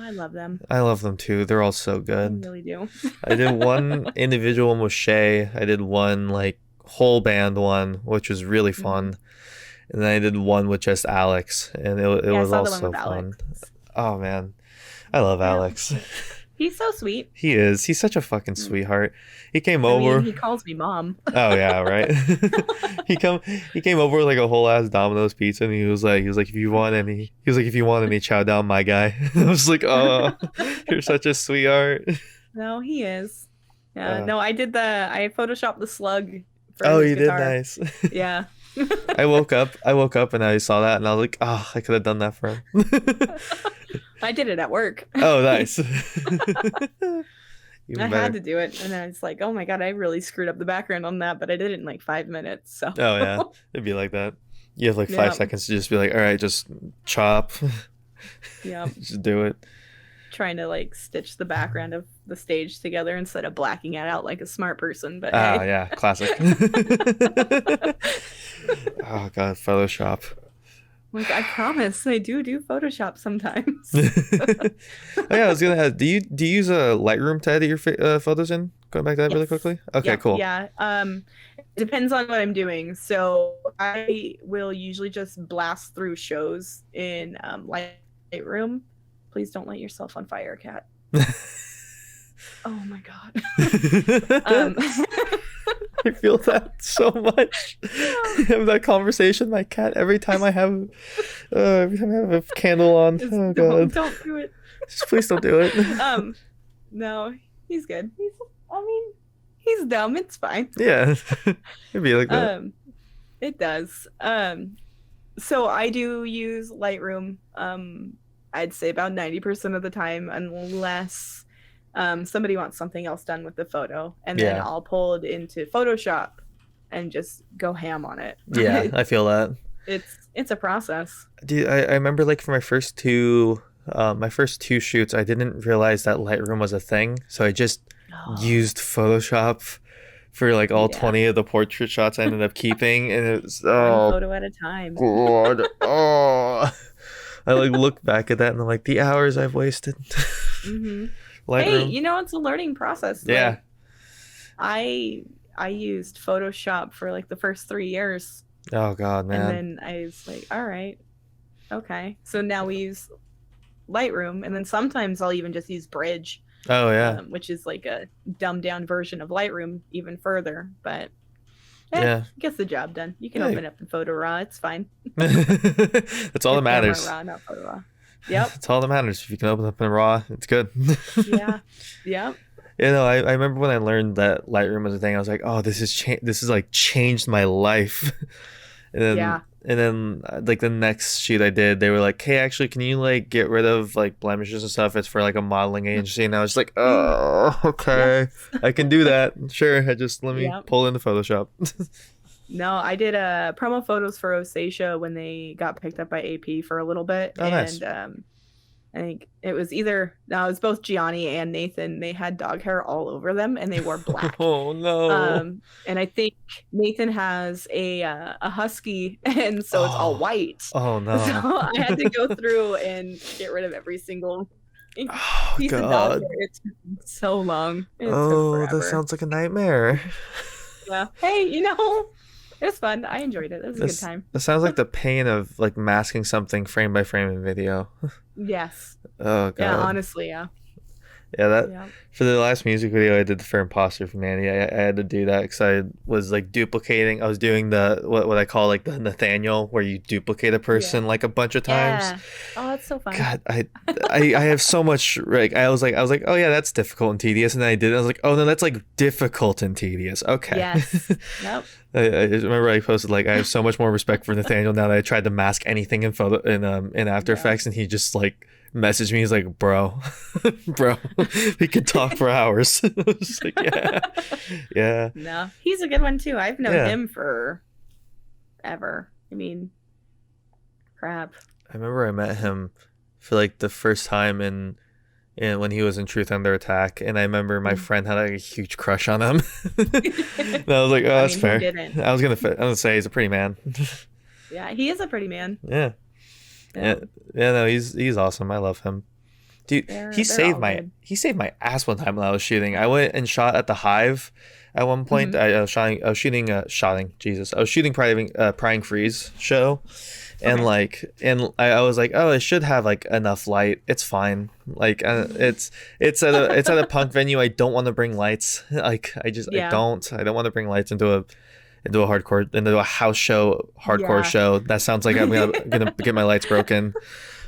[SPEAKER 2] I love them.
[SPEAKER 1] I love them too. They're all so
[SPEAKER 2] I
[SPEAKER 1] good.
[SPEAKER 2] really do.
[SPEAKER 1] I did one individual one with Shay. I did one like whole band one, which was really
[SPEAKER 2] Hmm.
[SPEAKER 1] fun. And then I did one with just Alex, and it
[SPEAKER 2] Yeah, I
[SPEAKER 1] was
[SPEAKER 2] saw the one
[SPEAKER 1] also
[SPEAKER 2] with
[SPEAKER 1] fun.
[SPEAKER 2] Alex.
[SPEAKER 1] Oh man, I love
[SPEAKER 2] Yeah.
[SPEAKER 1] Alex.
[SPEAKER 2] He's so sweet.
[SPEAKER 1] He is. He's such a fucking
[SPEAKER 2] Mm.
[SPEAKER 1] sweetheart. He came
[SPEAKER 2] I mean,
[SPEAKER 1] over.
[SPEAKER 2] he calls me mom.
[SPEAKER 1] Oh yeah, right. he come he came over with like a whole ass Domino's pizza, and he was like if you want any chow down, my guy. I was like, oh, you're such a sweetheart.
[SPEAKER 2] No, he is. Yeah.
[SPEAKER 1] Uh,
[SPEAKER 2] No, I photoshopped the slug for
[SPEAKER 1] oh,
[SPEAKER 2] his
[SPEAKER 1] you did
[SPEAKER 2] guitar.
[SPEAKER 1] nice.
[SPEAKER 2] Yeah.
[SPEAKER 1] I woke up and I saw that and I was like, oh, I could have done that for him.
[SPEAKER 2] I did it at work.
[SPEAKER 1] Oh, nice.
[SPEAKER 2] I
[SPEAKER 1] Even
[SPEAKER 2] had
[SPEAKER 1] better.
[SPEAKER 2] to do it, and then it's like, oh my god, I really screwed up the background on that, but I did it in like 5 minutes. So,
[SPEAKER 1] Oh yeah, it'd be like that. You have like five
[SPEAKER 2] yeah,
[SPEAKER 1] seconds to just be like, all right, just chop,
[SPEAKER 2] yeah,
[SPEAKER 1] just do it.
[SPEAKER 2] trying to like stitch the background of the stage together instead of blacking it out like a smart person. But
[SPEAKER 1] Ah,
[SPEAKER 2] hey,
[SPEAKER 1] yeah, classic. Oh god, Photoshop.
[SPEAKER 2] like I promise, I do Photoshop sometimes.
[SPEAKER 1] Oh yeah, I was gonna ask, do you use a Lightroom to edit your photos in? Going back to that really
[SPEAKER 2] Yes.
[SPEAKER 1] quickly. Okay,
[SPEAKER 2] Yep.
[SPEAKER 1] cool.
[SPEAKER 2] Yeah. It depends on what I'm doing. So I will usually just blast through shows in Lightroom. Please don't light yourself on fire, cat. Oh my god. um,
[SPEAKER 1] I feel that so much.
[SPEAKER 2] yeah.
[SPEAKER 1] I have that conversation with my cat every time I have a candle on.
[SPEAKER 2] Just
[SPEAKER 1] Oh
[SPEAKER 2] don't
[SPEAKER 1] god,
[SPEAKER 2] don't do it.
[SPEAKER 1] just please don't do it.
[SPEAKER 2] Um, no, he's good. I mean, he's dumb. It's fine.
[SPEAKER 1] Yeah, it'd be like that.
[SPEAKER 2] Um, it does. So I do use Lightroom. I'd say about 90% of the time, unless somebody wants something else done with the photo, and then
[SPEAKER 1] Yeah,
[SPEAKER 2] I'll pull it into Photoshop and just go ham on it.
[SPEAKER 1] yeah,
[SPEAKER 2] But
[SPEAKER 1] I feel that.
[SPEAKER 2] it's a process.
[SPEAKER 1] Dude, I remember like for my first two shoots, I didn't realize that Lightroom was a thing, so I just
[SPEAKER 2] Oh,
[SPEAKER 1] used Photoshop for like all
[SPEAKER 2] yeah,
[SPEAKER 1] 20 of the portrait shots I ended up keeping, and it was
[SPEAKER 2] one
[SPEAKER 1] oh
[SPEAKER 2] photo at a time.
[SPEAKER 1] god, oh. I like look back at that and I'm like the hours I've wasted.
[SPEAKER 2] Hmm. Hey,
[SPEAKER 1] Lightroom,
[SPEAKER 2] it's a learning process.
[SPEAKER 1] yeah.
[SPEAKER 2] Like I I used Photoshop for like the first 3 years,
[SPEAKER 1] Oh god,
[SPEAKER 2] and
[SPEAKER 1] man.
[SPEAKER 2] then I was like, all right, okay. So now we use Lightroom, and then sometimes I'll even just use Bridge,
[SPEAKER 1] Oh yeah,
[SPEAKER 2] which is like a dumbed down version of Lightroom even further. But
[SPEAKER 1] yeah.
[SPEAKER 2] gets the job done. You can
[SPEAKER 1] Yeah.
[SPEAKER 2] open up in Photo Raw. It's fine.
[SPEAKER 1] That's all
[SPEAKER 2] Or
[SPEAKER 1] that
[SPEAKER 2] Camera
[SPEAKER 1] matters.
[SPEAKER 2] Raw, not Photo Raw. Yep.
[SPEAKER 1] That's all that matters. If you can open up in RAW, it's good.
[SPEAKER 2] Yeah. Yep.
[SPEAKER 1] I remember when I learned that Lightroom was a thing. I was like, oh, this is like changed my life. And then
[SPEAKER 2] Yeah.
[SPEAKER 1] like the next shoot I did, they were like, hey, actually, can you like get rid of like blemishes and stuff? It's for like a modeling agency. And I was like, oh, okay,
[SPEAKER 2] Yes.
[SPEAKER 1] I can do that. Sure, I just let me
[SPEAKER 2] Yep.
[SPEAKER 1] pull into Photoshop.
[SPEAKER 2] No, I did promo photos for Osacea when they got picked up by AP for a little bit,
[SPEAKER 1] Oh, nice.
[SPEAKER 2] and I think it was either no, it was both Gianni and Nathan. They had dog hair all over them, and they wore black.
[SPEAKER 1] Oh no.
[SPEAKER 2] And I think Nathan has a husky, and so it's all
[SPEAKER 1] Oh.
[SPEAKER 2] white.
[SPEAKER 1] Oh
[SPEAKER 2] So
[SPEAKER 1] no.
[SPEAKER 2] I had to go through and get rid of every single
[SPEAKER 1] Oh
[SPEAKER 2] piece of dog hair.
[SPEAKER 1] god.
[SPEAKER 2] It took so long. It took
[SPEAKER 1] Oh, that
[SPEAKER 2] forever.
[SPEAKER 1] sounds like a nightmare.
[SPEAKER 2] Yeah. Hey, it was fun. I enjoyed it. It was a good
[SPEAKER 1] This
[SPEAKER 2] time.
[SPEAKER 1] that sounds like the pain of like masking something frame by frame in video.
[SPEAKER 2] Yes.
[SPEAKER 1] Oh
[SPEAKER 2] Yeah,
[SPEAKER 1] god.
[SPEAKER 2] honestly, yeah.
[SPEAKER 1] Yeah, that
[SPEAKER 2] Yeah.
[SPEAKER 1] for the last music video I did for Imposter from Manny, I had to do that because I was like duplicating. I was doing the what I call like the Nathaniel, where you duplicate a
[SPEAKER 2] Yeah.
[SPEAKER 1] person like a bunch of times.
[SPEAKER 2] Yeah. Oh, that's so fun.
[SPEAKER 1] God, I have so much like I was like, oh yeah, that's difficult and tedious, and then I did it. I was like, oh no, that's like difficult and tedious. Okay.
[SPEAKER 2] Yes. Yep.
[SPEAKER 1] I remember I posted like I have so much more respect for Nathaniel now that I tried to mask anything in photo in After
[SPEAKER 2] Yeah.
[SPEAKER 1] Effects, and he just like messaged me. He's like, bro, bro, we could talk for hours. I was just like, yeah, yeah,
[SPEAKER 2] No, he's a good one too. I've known
[SPEAKER 1] yeah.
[SPEAKER 2] him for ever. I mean, crap.
[SPEAKER 1] I remember I met him for like the first time in when he was in Truth Under Attack, and I remember my
[SPEAKER 2] Mm.
[SPEAKER 1] friend had like a huge crush on him. And I was like, oh,
[SPEAKER 2] I
[SPEAKER 1] that's
[SPEAKER 2] mean, who
[SPEAKER 1] fair.
[SPEAKER 2] didn't?
[SPEAKER 1] I'm gonna say he's a pretty man.
[SPEAKER 2] Yeah, he is a pretty man.
[SPEAKER 1] Yeah.
[SPEAKER 2] Yeah,
[SPEAKER 1] Yeah, yeah, no, he's awesome. I love him. Dude,
[SPEAKER 2] they're all good.
[SPEAKER 1] he saved my ass one time when I was shooting. I went and shot at the Hive at one point.
[SPEAKER 2] Mhm.
[SPEAKER 1] I was shooting Jesus. I was shooting Prying Freeze show, and
[SPEAKER 2] Okay.
[SPEAKER 1] like I was like, oh, it should have like enough light. It's fine. Like it's at a punk venue. I don't want to bring lights. Like I
[SPEAKER 2] Yeah.
[SPEAKER 1] don't want to bring lights into a house show hardcore
[SPEAKER 2] Yeah.
[SPEAKER 1] show. That sounds like I'm gonna get my lights broken.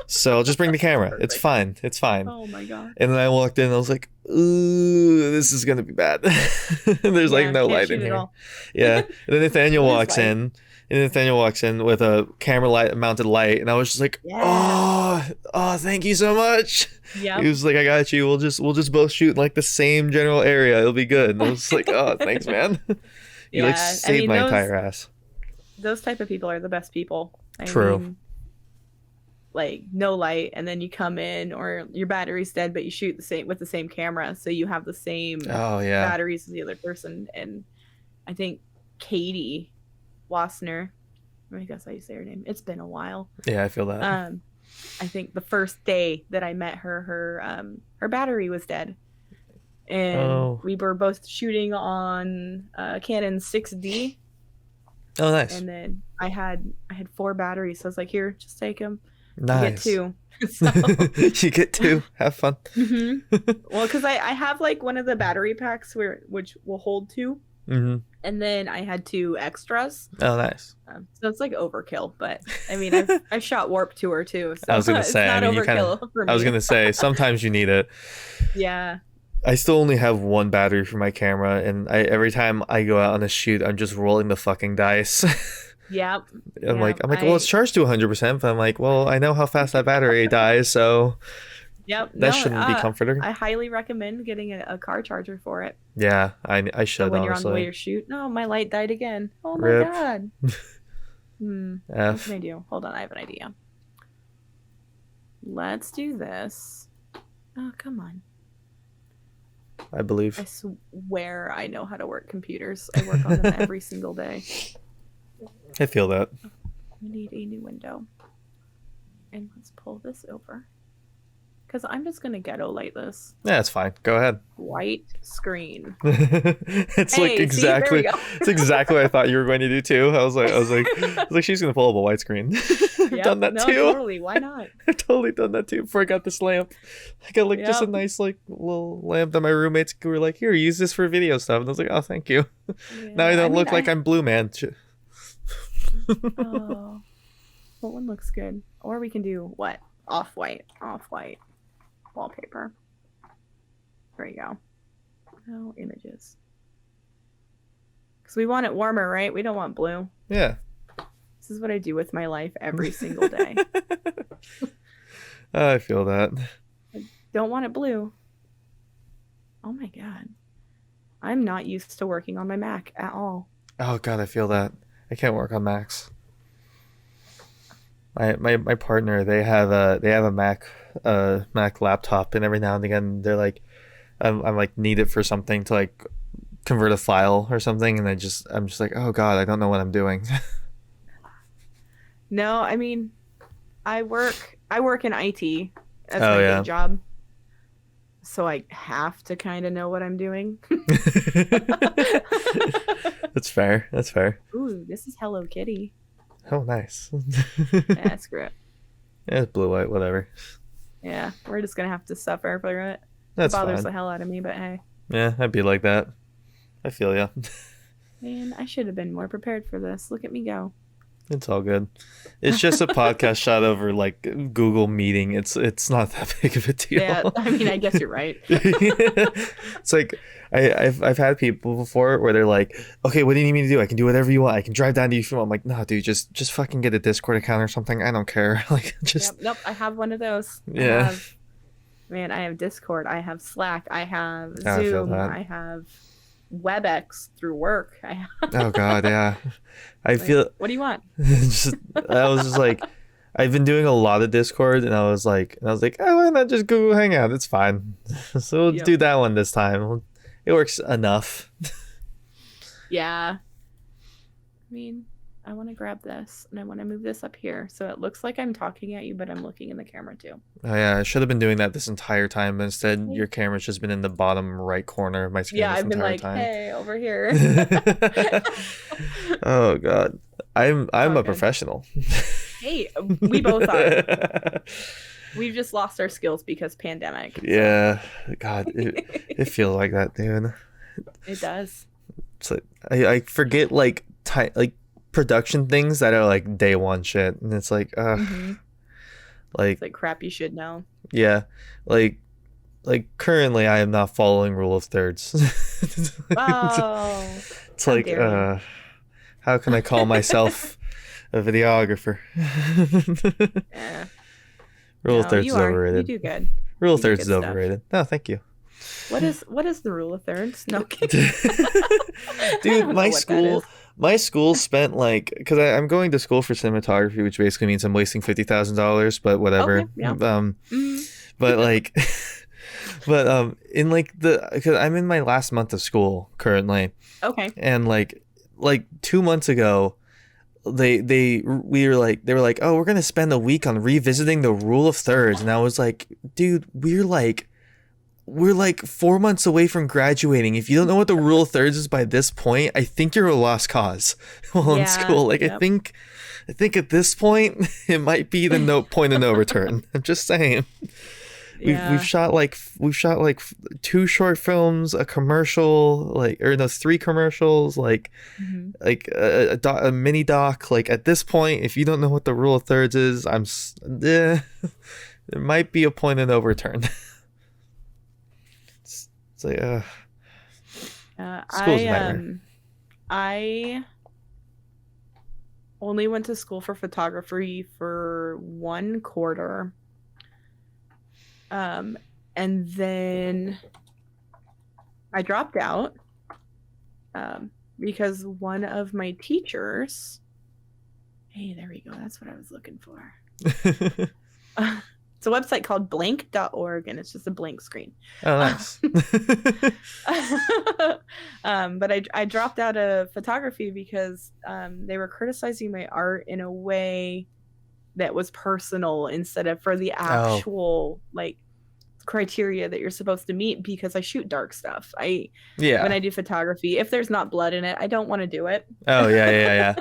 [SPEAKER 1] So I'll just bring the camera. It's
[SPEAKER 2] Perfect.
[SPEAKER 1] fine. It's fine.
[SPEAKER 2] Oh my god.
[SPEAKER 1] And then I walked in and I was like, ooh, this is gonna be bad. There's like
[SPEAKER 2] Yeah,
[SPEAKER 1] no
[SPEAKER 2] can't
[SPEAKER 1] light
[SPEAKER 2] shoot
[SPEAKER 1] in
[SPEAKER 2] at
[SPEAKER 1] here.
[SPEAKER 2] all.
[SPEAKER 1] Yeah. And then Nathaniel
[SPEAKER 2] Lose
[SPEAKER 1] walks
[SPEAKER 2] light.
[SPEAKER 1] in. And Nathaniel walks in with a camera light mounted light, and I was just like,
[SPEAKER 2] Yeah.
[SPEAKER 1] oh, thank you so much.
[SPEAKER 2] Yep.
[SPEAKER 1] He was like, I got you. We'll just both shoot in like the same general area. It'll be good. And I was like, oh, thanks, man. You like
[SPEAKER 2] Yeah. I
[SPEAKER 1] saved
[SPEAKER 2] mean,
[SPEAKER 1] my entire ass.
[SPEAKER 2] those type of people are the best people. I
[SPEAKER 1] True.
[SPEAKER 2] mean, like no light, and then you come in, or your battery's dead, but you shoot with the same camera, so you have the same
[SPEAKER 1] Oh yeah.
[SPEAKER 2] batteries as the other person. And I think Katie Wassner, I guess how you say her name. It's been a while.
[SPEAKER 1] Yeah, I feel that.
[SPEAKER 2] I think the first day that I met her, her battery was dead, and
[SPEAKER 1] Oh.
[SPEAKER 2] we were both shooting on Canon 6D,
[SPEAKER 1] Oh, nice.
[SPEAKER 2] and then I had 4 batteries, so I was like, here, just take them.
[SPEAKER 1] Nice.
[SPEAKER 2] You get 2. So,
[SPEAKER 1] You get 2. Have fun.
[SPEAKER 2] well, because I have like one of the battery packs which will hold 2,
[SPEAKER 1] Mm-hmm.
[SPEAKER 2] and then I had 2 extras.
[SPEAKER 1] Oh, nice.
[SPEAKER 2] So it's like overkill, but I mean, I've shot Warp Tour too. So
[SPEAKER 1] I was gonna
[SPEAKER 2] it's
[SPEAKER 1] say. I
[SPEAKER 2] not
[SPEAKER 1] mean, you kind
[SPEAKER 2] overkill
[SPEAKER 1] of.
[SPEAKER 2] for me.
[SPEAKER 1] I was gonna say sometimes you need it.
[SPEAKER 2] Yeah.
[SPEAKER 1] I still only have one battery for my camera, and every time I go out on a shoot, I'm just rolling the fucking dice.
[SPEAKER 2] Yep.
[SPEAKER 1] I'm like, well, it's charged to 100%, but I'm like, well, I know how fast that battery dies, so
[SPEAKER 2] Yep.
[SPEAKER 1] that shouldn't be comforting.
[SPEAKER 2] I highly recommend getting a car charger for it.
[SPEAKER 1] Yeah, I
[SPEAKER 2] So
[SPEAKER 1] should
[SPEAKER 2] when you're on the way
[SPEAKER 1] honestly.
[SPEAKER 2] to shoot, no, my light died again. Oh my
[SPEAKER 1] Rip.
[SPEAKER 2] god. What
[SPEAKER 1] F.
[SPEAKER 2] can I do? Hold on, I have an idea. Let's do this. Oh, come on.
[SPEAKER 1] I believe.
[SPEAKER 2] I swear I know how to work computers. I work on them every single day.
[SPEAKER 1] I feel that.
[SPEAKER 2] We need a new window. And let's pull this over. Because I'm just going to ghetto light this.
[SPEAKER 1] Yeah, it's fine. Go ahead.
[SPEAKER 2] White screen.
[SPEAKER 1] It's
[SPEAKER 2] Hey,
[SPEAKER 1] like
[SPEAKER 2] see? There
[SPEAKER 1] exactly.
[SPEAKER 2] we go.
[SPEAKER 1] It's exactly what I thought you were going to do too. I was like, she's gonna pull up a widescreen. I've
[SPEAKER 2] Yep,
[SPEAKER 1] done that
[SPEAKER 2] no,
[SPEAKER 1] too.
[SPEAKER 2] Totally. Why not?
[SPEAKER 1] I've totally done that too. Before I got this lamp, I got like just a
[SPEAKER 2] Yep.
[SPEAKER 1] nice like little lamp that my roommates were like, "Here, use this for video stuff." And I was like, "Oh, thank you." Now I don't look like I'm Blue Man.
[SPEAKER 2] Oh, what one looks good? Or we can do what? Off-white wallpaper. There you go. No images. Because we want it warmer, right? We don't want blue.
[SPEAKER 1] Yeah.
[SPEAKER 2] This is what I do with my life every single day.
[SPEAKER 1] I feel that.
[SPEAKER 2] Don't want it blue. Oh my god. I'm not used to working on my Mac at all.
[SPEAKER 1] Oh god, I feel that. I can't work on Macs. My partner, they have a Mac a Mac laptop, and every now and again they're like, I'm like need it for something to like convert a file or something, and I'm just like, oh god, I don't know what I'm doing.
[SPEAKER 2] No, I mean, I work in IT. That's
[SPEAKER 1] Oh
[SPEAKER 2] my day
[SPEAKER 1] yeah.
[SPEAKER 2] job. So I have to kind of know what I'm doing.
[SPEAKER 1] That's fair. That's fair.
[SPEAKER 2] Ooh, this is Hello Kitty.
[SPEAKER 1] Oh, nice.
[SPEAKER 2] Yeah, screw it.
[SPEAKER 1] Yeah, it's blue white, whatever.
[SPEAKER 2] Yeah, we're just gonna have to suffer for it. It
[SPEAKER 1] That's
[SPEAKER 2] bothers
[SPEAKER 1] fine.
[SPEAKER 2] the hell out of me, but hey.
[SPEAKER 1] Yeah, I'd be like that. I feel ya.
[SPEAKER 2] Man, I should have been more prepared for this. Look at me go.
[SPEAKER 1] It's all good. It's just a podcast shot over like Google Meeting. It's not that big of a
[SPEAKER 2] Yeah,
[SPEAKER 1] deal.
[SPEAKER 2] I mean, I guess you're right.
[SPEAKER 1] It's like I've had people before where they're like, okay, what do you need me to do? I can do whatever you want. I can drive down to you if you want. I'm like, nah, dude, just fucking get a Discord account or something. I don't care. Like,
[SPEAKER 2] Yep,
[SPEAKER 1] just
[SPEAKER 2] nope, I have one of those.
[SPEAKER 1] yeah.
[SPEAKER 2] Man, I have Discord, I have Slack, I have
[SPEAKER 1] I feel
[SPEAKER 2] Zoom,
[SPEAKER 1] that.
[SPEAKER 2] I have WebEx through work. I have,
[SPEAKER 1] Oh God, yeah. I
[SPEAKER 2] like,
[SPEAKER 1] feel
[SPEAKER 2] what do you want?
[SPEAKER 1] just I was just like, I've been doing a lot of Discord, and I was like, oh, why not just Google Hangout? It's fine. So we'll
[SPEAKER 2] Yep.
[SPEAKER 1] do that one this time. It works enough.
[SPEAKER 2] Yeah. I mean, I want to grab this and I want to move this up here so it looks like I'm talking at you, but I'm looking in the camera too.
[SPEAKER 1] Oh yeah, I should have been doing that this entire time, but instead your camera's just been in the bottom right corner of my screen
[SPEAKER 2] Yeah,
[SPEAKER 1] this
[SPEAKER 2] I've been
[SPEAKER 1] entire
[SPEAKER 2] like,
[SPEAKER 1] time.
[SPEAKER 2] hey, over here.
[SPEAKER 1] Oh God, I'm
[SPEAKER 2] Oh,
[SPEAKER 1] a
[SPEAKER 2] good.
[SPEAKER 1] professional.
[SPEAKER 2] Hey, we both are. We've just lost our skills because pandemic.
[SPEAKER 1] Yeah, God, it feels like that, dude.
[SPEAKER 2] It does.
[SPEAKER 1] It's like I forget like like production things that are like day one shit, and it's like
[SPEAKER 2] Mhm.
[SPEAKER 1] like
[SPEAKER 2] It's like crap you should know.
[SPEAKER 1] yeah, like currently I am not following rule of thirds.
[SPEAKER 2] Oh,
[SPEAKER 1] It's
[SPEAKER 2] how
[SPEAKER 1] like
[SPEAKER 2] dare
[SPEAKER 1] how can I call myself a videographer?
[SPEAKER 2] yeah.
[SPEAKER 1] Rule of
[SPEAKER 2] No,
[SPEAKER 1] thirds
[SPEAKER 2] you
[SPEAKER 1] is
[SPEAKER 2] are. You
[SPEAKER 1] overrated.
[SPEAKER 2] do good.
[SPEAKER 1] Rule of
[SPEAKER 2] You do
[SPEAKER 1] thirds
[SPEAKER 2] good
[SPEAKER 1] is
[SPEAKER 2] stuff.
[SPEAKER 1] overrated. No, thank you.
[SPEAKER 2] What is the rule of thirds? No kidding. I
[SPEAKER 1] Dude,
[SPEAKER 2] don't know what that is.
[SPEAKER 1] my school spent like, because I'm going to school for cinematography, which basically means I'm wasting $50,000, but whatever.
[SPEAKER 2] Okay, yeah. Mhm.
[SPEAKER 1] But like, but in like because I'm in my last month of school currently,
[SPEAKER 2] Okay.
[SPEAKER 1] and like 2 months ago, we were like they were like, oh, we're gonna spend a week on revisiting the rule of thirds, and I was like, dude, we're like 4 months away from graduating. If you don't know what the rule of thirds is by this point, I think you're a lost cause while in
[SPEAKER 2] Yeah.
[SPEAKER 1] school. Like,
[SPEAKER 2] Yep.
[SPEAKER 1] I think at this point it might be the point of no return. I'm just saying.
[SPEAKER 2] Yeah.
[SPEAKER 1] We've shot like 2 short films, a commercial, like, or no, 3 commercials, like
[SPEAKER 2] Mhm.
[SPEAKER 1] a mini doc. Like, at this point, if you don't know what the rule of thirds is, there might be a point of no return. It's like school's a nightmare.
[SPEAKER 2] I only went to school for photography for 1 quarter. And then I dropped out because one of my teachers, hey, there we go. That's what I was looking for. It's a website called blank.org and it's just a blank screen.
[SPEAKER 1] Oh, nice.
[SPEAKER 2] But I dropped out of photography because they were criticizing my art in a way that was personal instead of for the actual like criteria that you're supposed to meet, because I shoot dark stuff.
[SPEAKER 1] Yeah.
[SPEAKER 2] When I do photography, if there's not blood in it, I don't want to do it.
[SPEAKER 1] Oh yeah.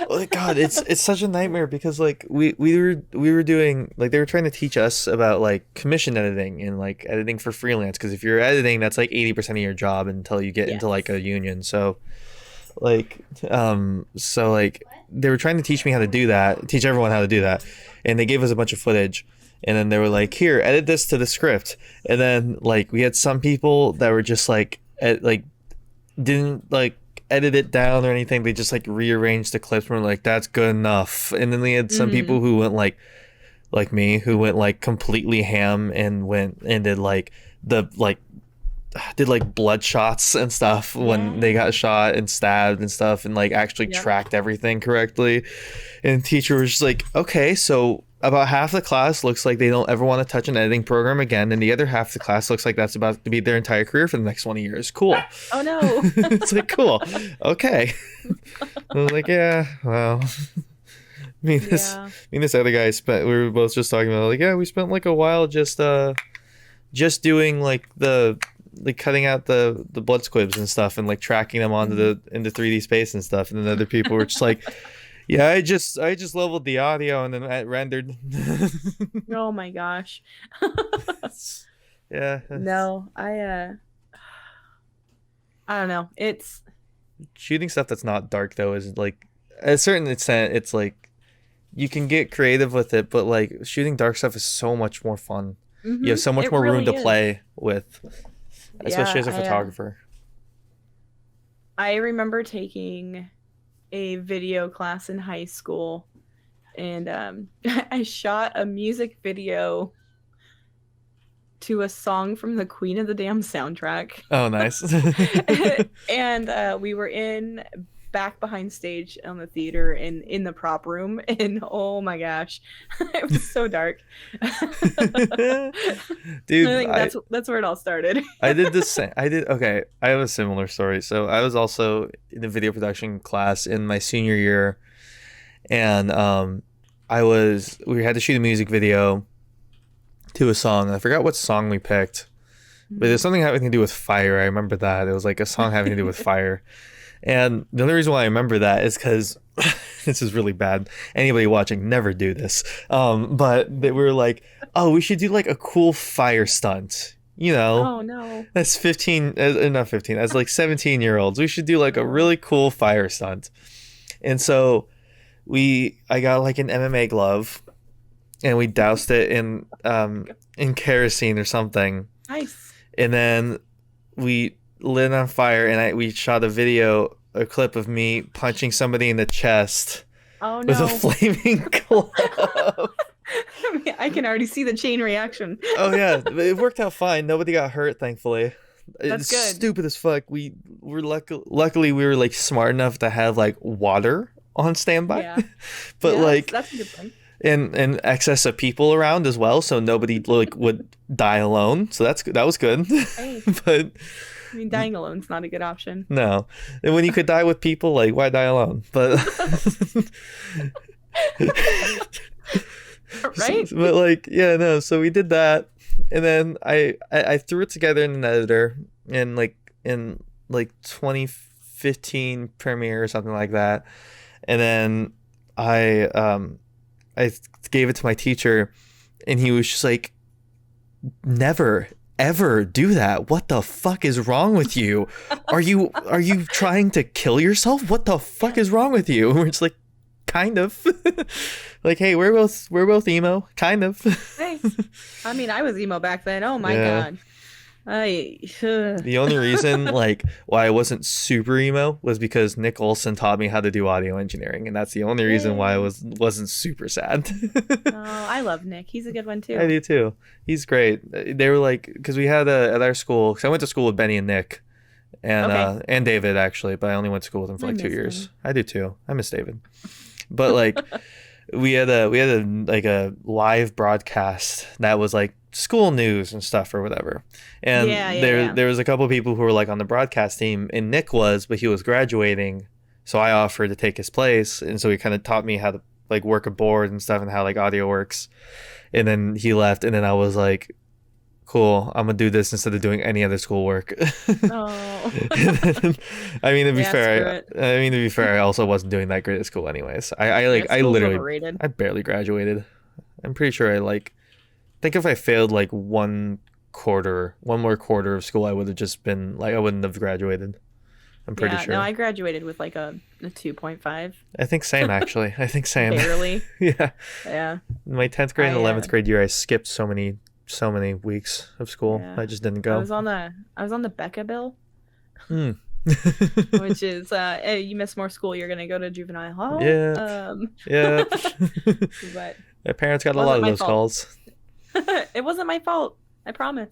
[SPEAKER 1] Oh, God, it's such a nightmare because like we were doing, like, they were trying to teach us about like commission editing and like editing for freelance, because if you're editing, that's like 80% of your job until you get into like a union. So like they were trying to teach me how to do that, teach everyone how to do that, and they gave us a bunch of footage. And then they were like, here, edit this to the script. And then like we had some people that were just like didn't like edit it down or anything. They just like rearranged the clips and were like, that's good enough. And then they had some people who went like me, who went like completely ham and went and did like blood shots and stuff when they got shot and stabbed and stuff, and like actually tracked everything correctly. And the teacher was just like, okay, so about half the class looks like they don't ever want to touch an editing program again, and the other half of the class looks like that's about to be their entire career for the next 20 years. Cool.
[SPEAKER 2] Oh no.
[SPEAKER 1] It's like, cool. Okay. I was like, yeah, well.
[SPEAKER 2] Yeah.
[SPEAKER 1] This other guy spent. We were both just talking about like, yeah, we spent like a while just doing like the like cutting out the blood squibs and stuff and like tracking them onto into 3D space and stuff. And then other people were just like, yeah, I just leveled the audio and then it rendered.
[SPEAKER 2] Oh my gosh.
[SPEAKER 1] Yeah.
[SPEAKER 2] No, I don't know. It's
[SPEAKER 1] Shooting stuff that's not dark though is like, at a certain extent, it's like you can get creative with it, but like shooting dark stuff is so much more fun. You have so much more room to play with, especially as a photographer.
[SPEAKER 2] I remember taking a video class in high school, and I shot a music video to a song from the Queen of the Damn soundtrack.
[SPEAKER 1] Oh, nice.
[SPEAKER 2] And we were in back behind stage on the theater and in the prop room, and oh my gosh, it was so dark.
[SPEAKER 1] Dude,
[SPEAKER 2] I think that's where it all started.
[SPEAKER 1] I did the same. Okay, I have a similar story. So I was also in a video production class in my senior year, and we had to shoot a music video to a song. I forgot what song we picked, but there's something having to do with fire. I remember that. It was like a song having to do with fire. And the only reason why I remember that is because this is really bad. Anybody watching, never do this. But they were like, oh, we should do like a cool fire stunt. You know,
[SPEAKER 2] oh no,
[SPEAKER 1] that's 15, not 15, that's like 17-year-olds. We should do like a really cool fire stunt. And so I got like an MMA glove and we doused it in kerosene or something.
[SPEAKER 2] Nice.
[SPEAKER 1] And then we lit it on fire and we shot a clip of me punching somebody in the chest with a flaming glove.
[SPEAKER 2] I can already see the chain reaction.
[SPEAKER 1] Oh yeah, it worked out fine. Nobody got hurt, thankfully.
[SPEAKER 2] That's good.
[SPEAKER 1] Stupid as fuck. We were luckily we were like smart enough to have like water on standby.
[SPEAKER 2] Yeah.
[SPEAKER 1] But like
[SPEAKER 2] that's a good thing.
[SPEAKER 1] And excess of people around as well, so nobody like would die alone. So that was good.
[SPEAKER 2] Hey.
[SPEAKER 1] But
[SPEAKER 2] I mean, dying alone's not a good option.
[SPEAKER 1] No. And when you could die with people, like, why die alone? But
[SPEAKER 2] right?
[SPEAKER 1] But like, yeah, no. So we did that, and then I threw it together in an editor in 2015 Premiere or something like that, and then I gave it to my teacher, and he was just like, never ever do that. What the fuck is wrong with you? Are you trying to kill yourself? What the fuck is wrong with you? And we're just like, kind of. Like, hey, we're both emo, kind of.
[SPEAKER 2] Hey, I mean, I was emo back then. Oh my god.
[SPEAKER 1] The only reason like why I wasn't super emo was because Nick Olson taught me how to do audio engineering, and that's the only reason why I wasn't super sad.
[SPEAKER 2] Oh, I love Nick. He's a good one too.
[SPEAKER 1] I do too. He's great. They were like, because we had at our school, because I went to school with Benny and Nick, and David actually, but I only went to school with him for like 2 years. I do too. I miss David. But like we had a like a live broadcast that was like school news and stuff or whatever, and there was a couple of people who were like on the broadcast team, and Nick was, but he was graduating, so I offered to take his place, and so he kind of taught me how to like work a board and stuff and how like audio works, and then he left, and then I was like, cool, I'm gonna do this instead of doing any other schoolwork.
[SPEAKER 2] Oh.
[SPEAKER 1] I mean, to be fair, I also wasn't doing that great at school anyways. I literally
[SPEAKER 2] overrated.
[SPEAKER 1] I barely graduated. I'm pretty sure I think if I failed like one more quarter of school, I would have just been like, I wouldn't have graduated. I'm pretty sure.
[SPEAKER 2] No, I graduated with like a 2.5.
[SPEAKER 1] I think same actually. I think same.
[SPEAKER 2] Barely.
[SPEAKER 1] Yeah.
[SPEAKER 2] Yeah.
[SPEAKER 1] In my 10th grade and 11th grade year, I skipped so many weeks of school. Yeah. I just didn't go.
[SPEAKER 2] I was on the Becca bill. Which is hey, you miss more school, you're gonna go to juvenile hall.
[SPEAKER 1] Yeah. Yeah.
[SPEAKER 2] But
[SPEAKER 1] my parents got a lot of those calls.
[SPEAKER 2] It wasn't my fault. I promise.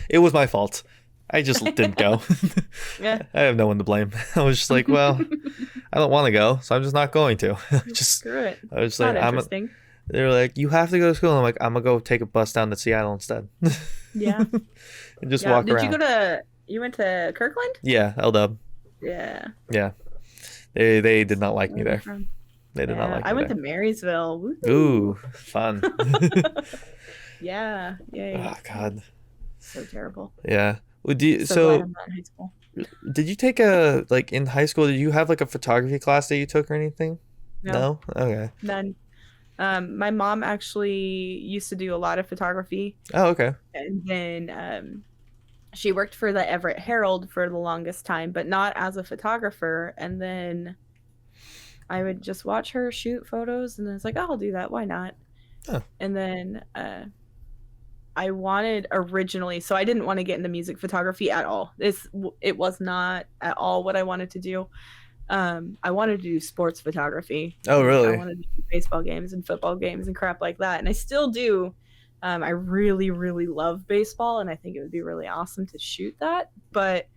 [SPEAKER 1] It was my fault. I just didn't go.
[SPEAKER 2] Yeah.
[SPEAKER 1] I have no one to blame. I was just like, well, I don't want to go, so I'm just not going to.
[SPEAKER 2] Screw it.
[SPEAKER 1] I was
[SPEAKER 2] not interesting.
[SPEAKER 1] They're like, you have to go to school. I'm like, I'm gonna go take a bus down to Seattle instead,
[SPEAKER 2] Yeah.
[SPEAKER 1] and just
[SPEAKER 2] Yeah.
[SPEAKER 1] walk
[SPEAKER 2] Did you
[SPEAKER 1] around.
[SPEAKER 2] go to, you went to Kirkland?
[SPEAKER 1] Yeah, L-Dub.
[SPEAKER 2] Yeah.
[SPEAKER 1] Yeah, they did not like me
[SPEAKER 2] Where are you
[SPEAKER 1] there.
[SPEAKER 2] from?
[SPEAKER 1] They did not
[SPEAKER 2] Yeah.
[SPEAKER 1] like
[SPEAKER 2] I
[SPEAKER 1] me
[SPEAKER 2] went to
[SPEAKER 1] there.
[SPEAKER 2] Marysville.
[SPEAKER 1] Ooh,
[SPEAKER 2] Woohoo.
[SPEAKER 1] fun.
[SPEAKER 2] Yeah.
[SPEAKER 1] Oh
[SPEAKER 2] Yay.
[SPEAKER 1] God.
[SPEAKER 2] So terrible.
[SPEAKER 1] Yeah. Well, do you,
[SPEAKER 2] So glad
[SPEAKER 1] so
[SPEAKER 2] I'm not in high school.
[SPEAKER 1] did you take a like in high school? Did you have like a photography class that you took or anything?
[SPEAKER 2] No,
[SPEAKER 1] No. Okay.
[SPEAKER 2] none. My mom actually used to do a lot of photography,
[SPEAKER 1] Oh, okay.
[SPEAKER 2] and then she worked for the Everett Herald for the longest time, but not as a photographer. And then I would just watch her shoot photos, and I was like, oh, I'll do that. Why not?
[SPEAKER 1] Oh,
[SPEAKER 2] And then I wanted originally, so I didn't want to get into music photography at all. It was not at all what I wanted to do. I wanted to do sports photography.
[SPEAKER 1] oh,
[SPEAKER 2] Like I
[SPEAKER 1] really?
[SPEAKER 2] wanted to do baseball games and football games and crap like that, and I still do. I really, really love baseball, and I think it would be really awesome to shoot that. But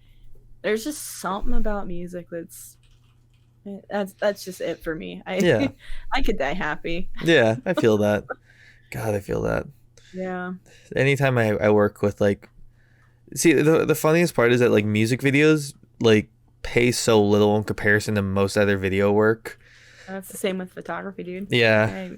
[SPEAKER 2] there's just something about music that's just it for me.
[SPEAKER 1] Yeah.
[SPEAKER 2] I could die happy.
[SPEAKER 1] Yeah. I feel that. God, I feel that.
[SPEAKER 2] Yeah.
[SPEAKER 1] Anytime I work with like, see, the funniest part is that like music videos like pay so little in comparison to most other video work.
[SPEAKER 2] That's the same with photography, dude.
[SPEAKER 1] Yeah.
[SPEAKER 2] I,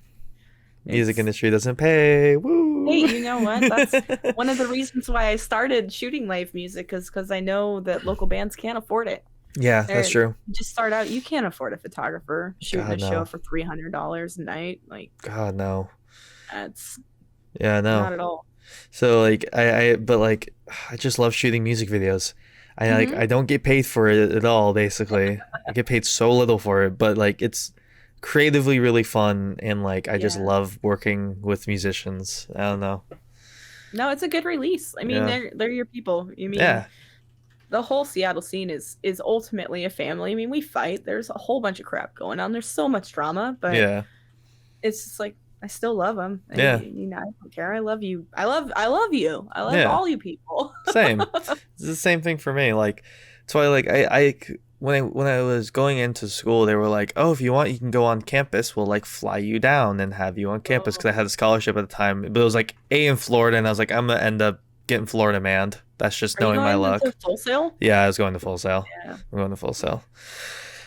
[SPEAKER 1] Music
[SPEAKER 2] it's
[SPEAKER 1] industry doesn't pay.
[SPEAKER 2] Hey,
[SPEAKER 1] Woo.
[SPEAKER 2] you know what? That's one of the reasons why I started shooting live music is because I know that local bands can't afford it.
[SPEAKER 1] Yeah,
[SPEAKER 2] They're
[SPEAKER 1] that's true.
[SPEAKER 2] you just start out, you can't afford a photographer shooting
[SPEAKER 1] God
[SPEAKER 2] a show
[SPEAKER 1] no.
[SPEAKER 2] for $300 a night. Like
[SPEAKER 1] God no.
[SPEAKER 2] that's
[SPEAKER 1] Yeah, no.
[SPEAKER 2] not at all.
[SPEAKER 1] So like but like I just love shooting music videos.
[SPEAKER 2] Hmm.
[SPEAKER 1] I don't get paid for it at all basically. I get paid so little for it, but like it's creatively really fun and like I just
[SPEAKER 2] Yeah.
[SPEAKER 1] love working with musicians. I don't know.
[SPEAKER 2] No, it's a good release. I mean,
[SPEAKER 1] Yeah.
[SPEAKER 2] they're your people. You mean
[SPEAKER 1] Yeah.
[SPEAKER 2] the whole Seattle scene is ultimately a family. I mean, we fight. There's a whole bunch of crap going on. There's so much drama, but
[SPEAKER 1] Yeah.
[SPEAKER 2] it's just like I still love them.
[SPEAKER 1] Yeah.
[SPEAKER 2] I don't care. I love you. I love you. I love
[SPEAKER 1] Yeah.
[SPEAKER 2] all you people.
[SPEAKER 1] Same. It's the same thing for me. Like, that's why like when I was going into school, they were like, "Oh, if you want, you can go on campus. We'll like fly you down and have you on campus." Because I had a scholarship at the time, but it was like in Florida, and I was like, "I'm gonna end up getting Florida manned." That's just
[SPEAKER 2] Are you
[SPEAKER 1] knowing my
[SPEAKER 2] going to
[SPEAKER 1] luck.
[SPEAKER 2] Full Sail?
[SPEAKER 1] Yeah, I was going to Full Sail.
[SPEAKER 2] Yeah.
[SPEAKER 1] I'm going to Full Sail.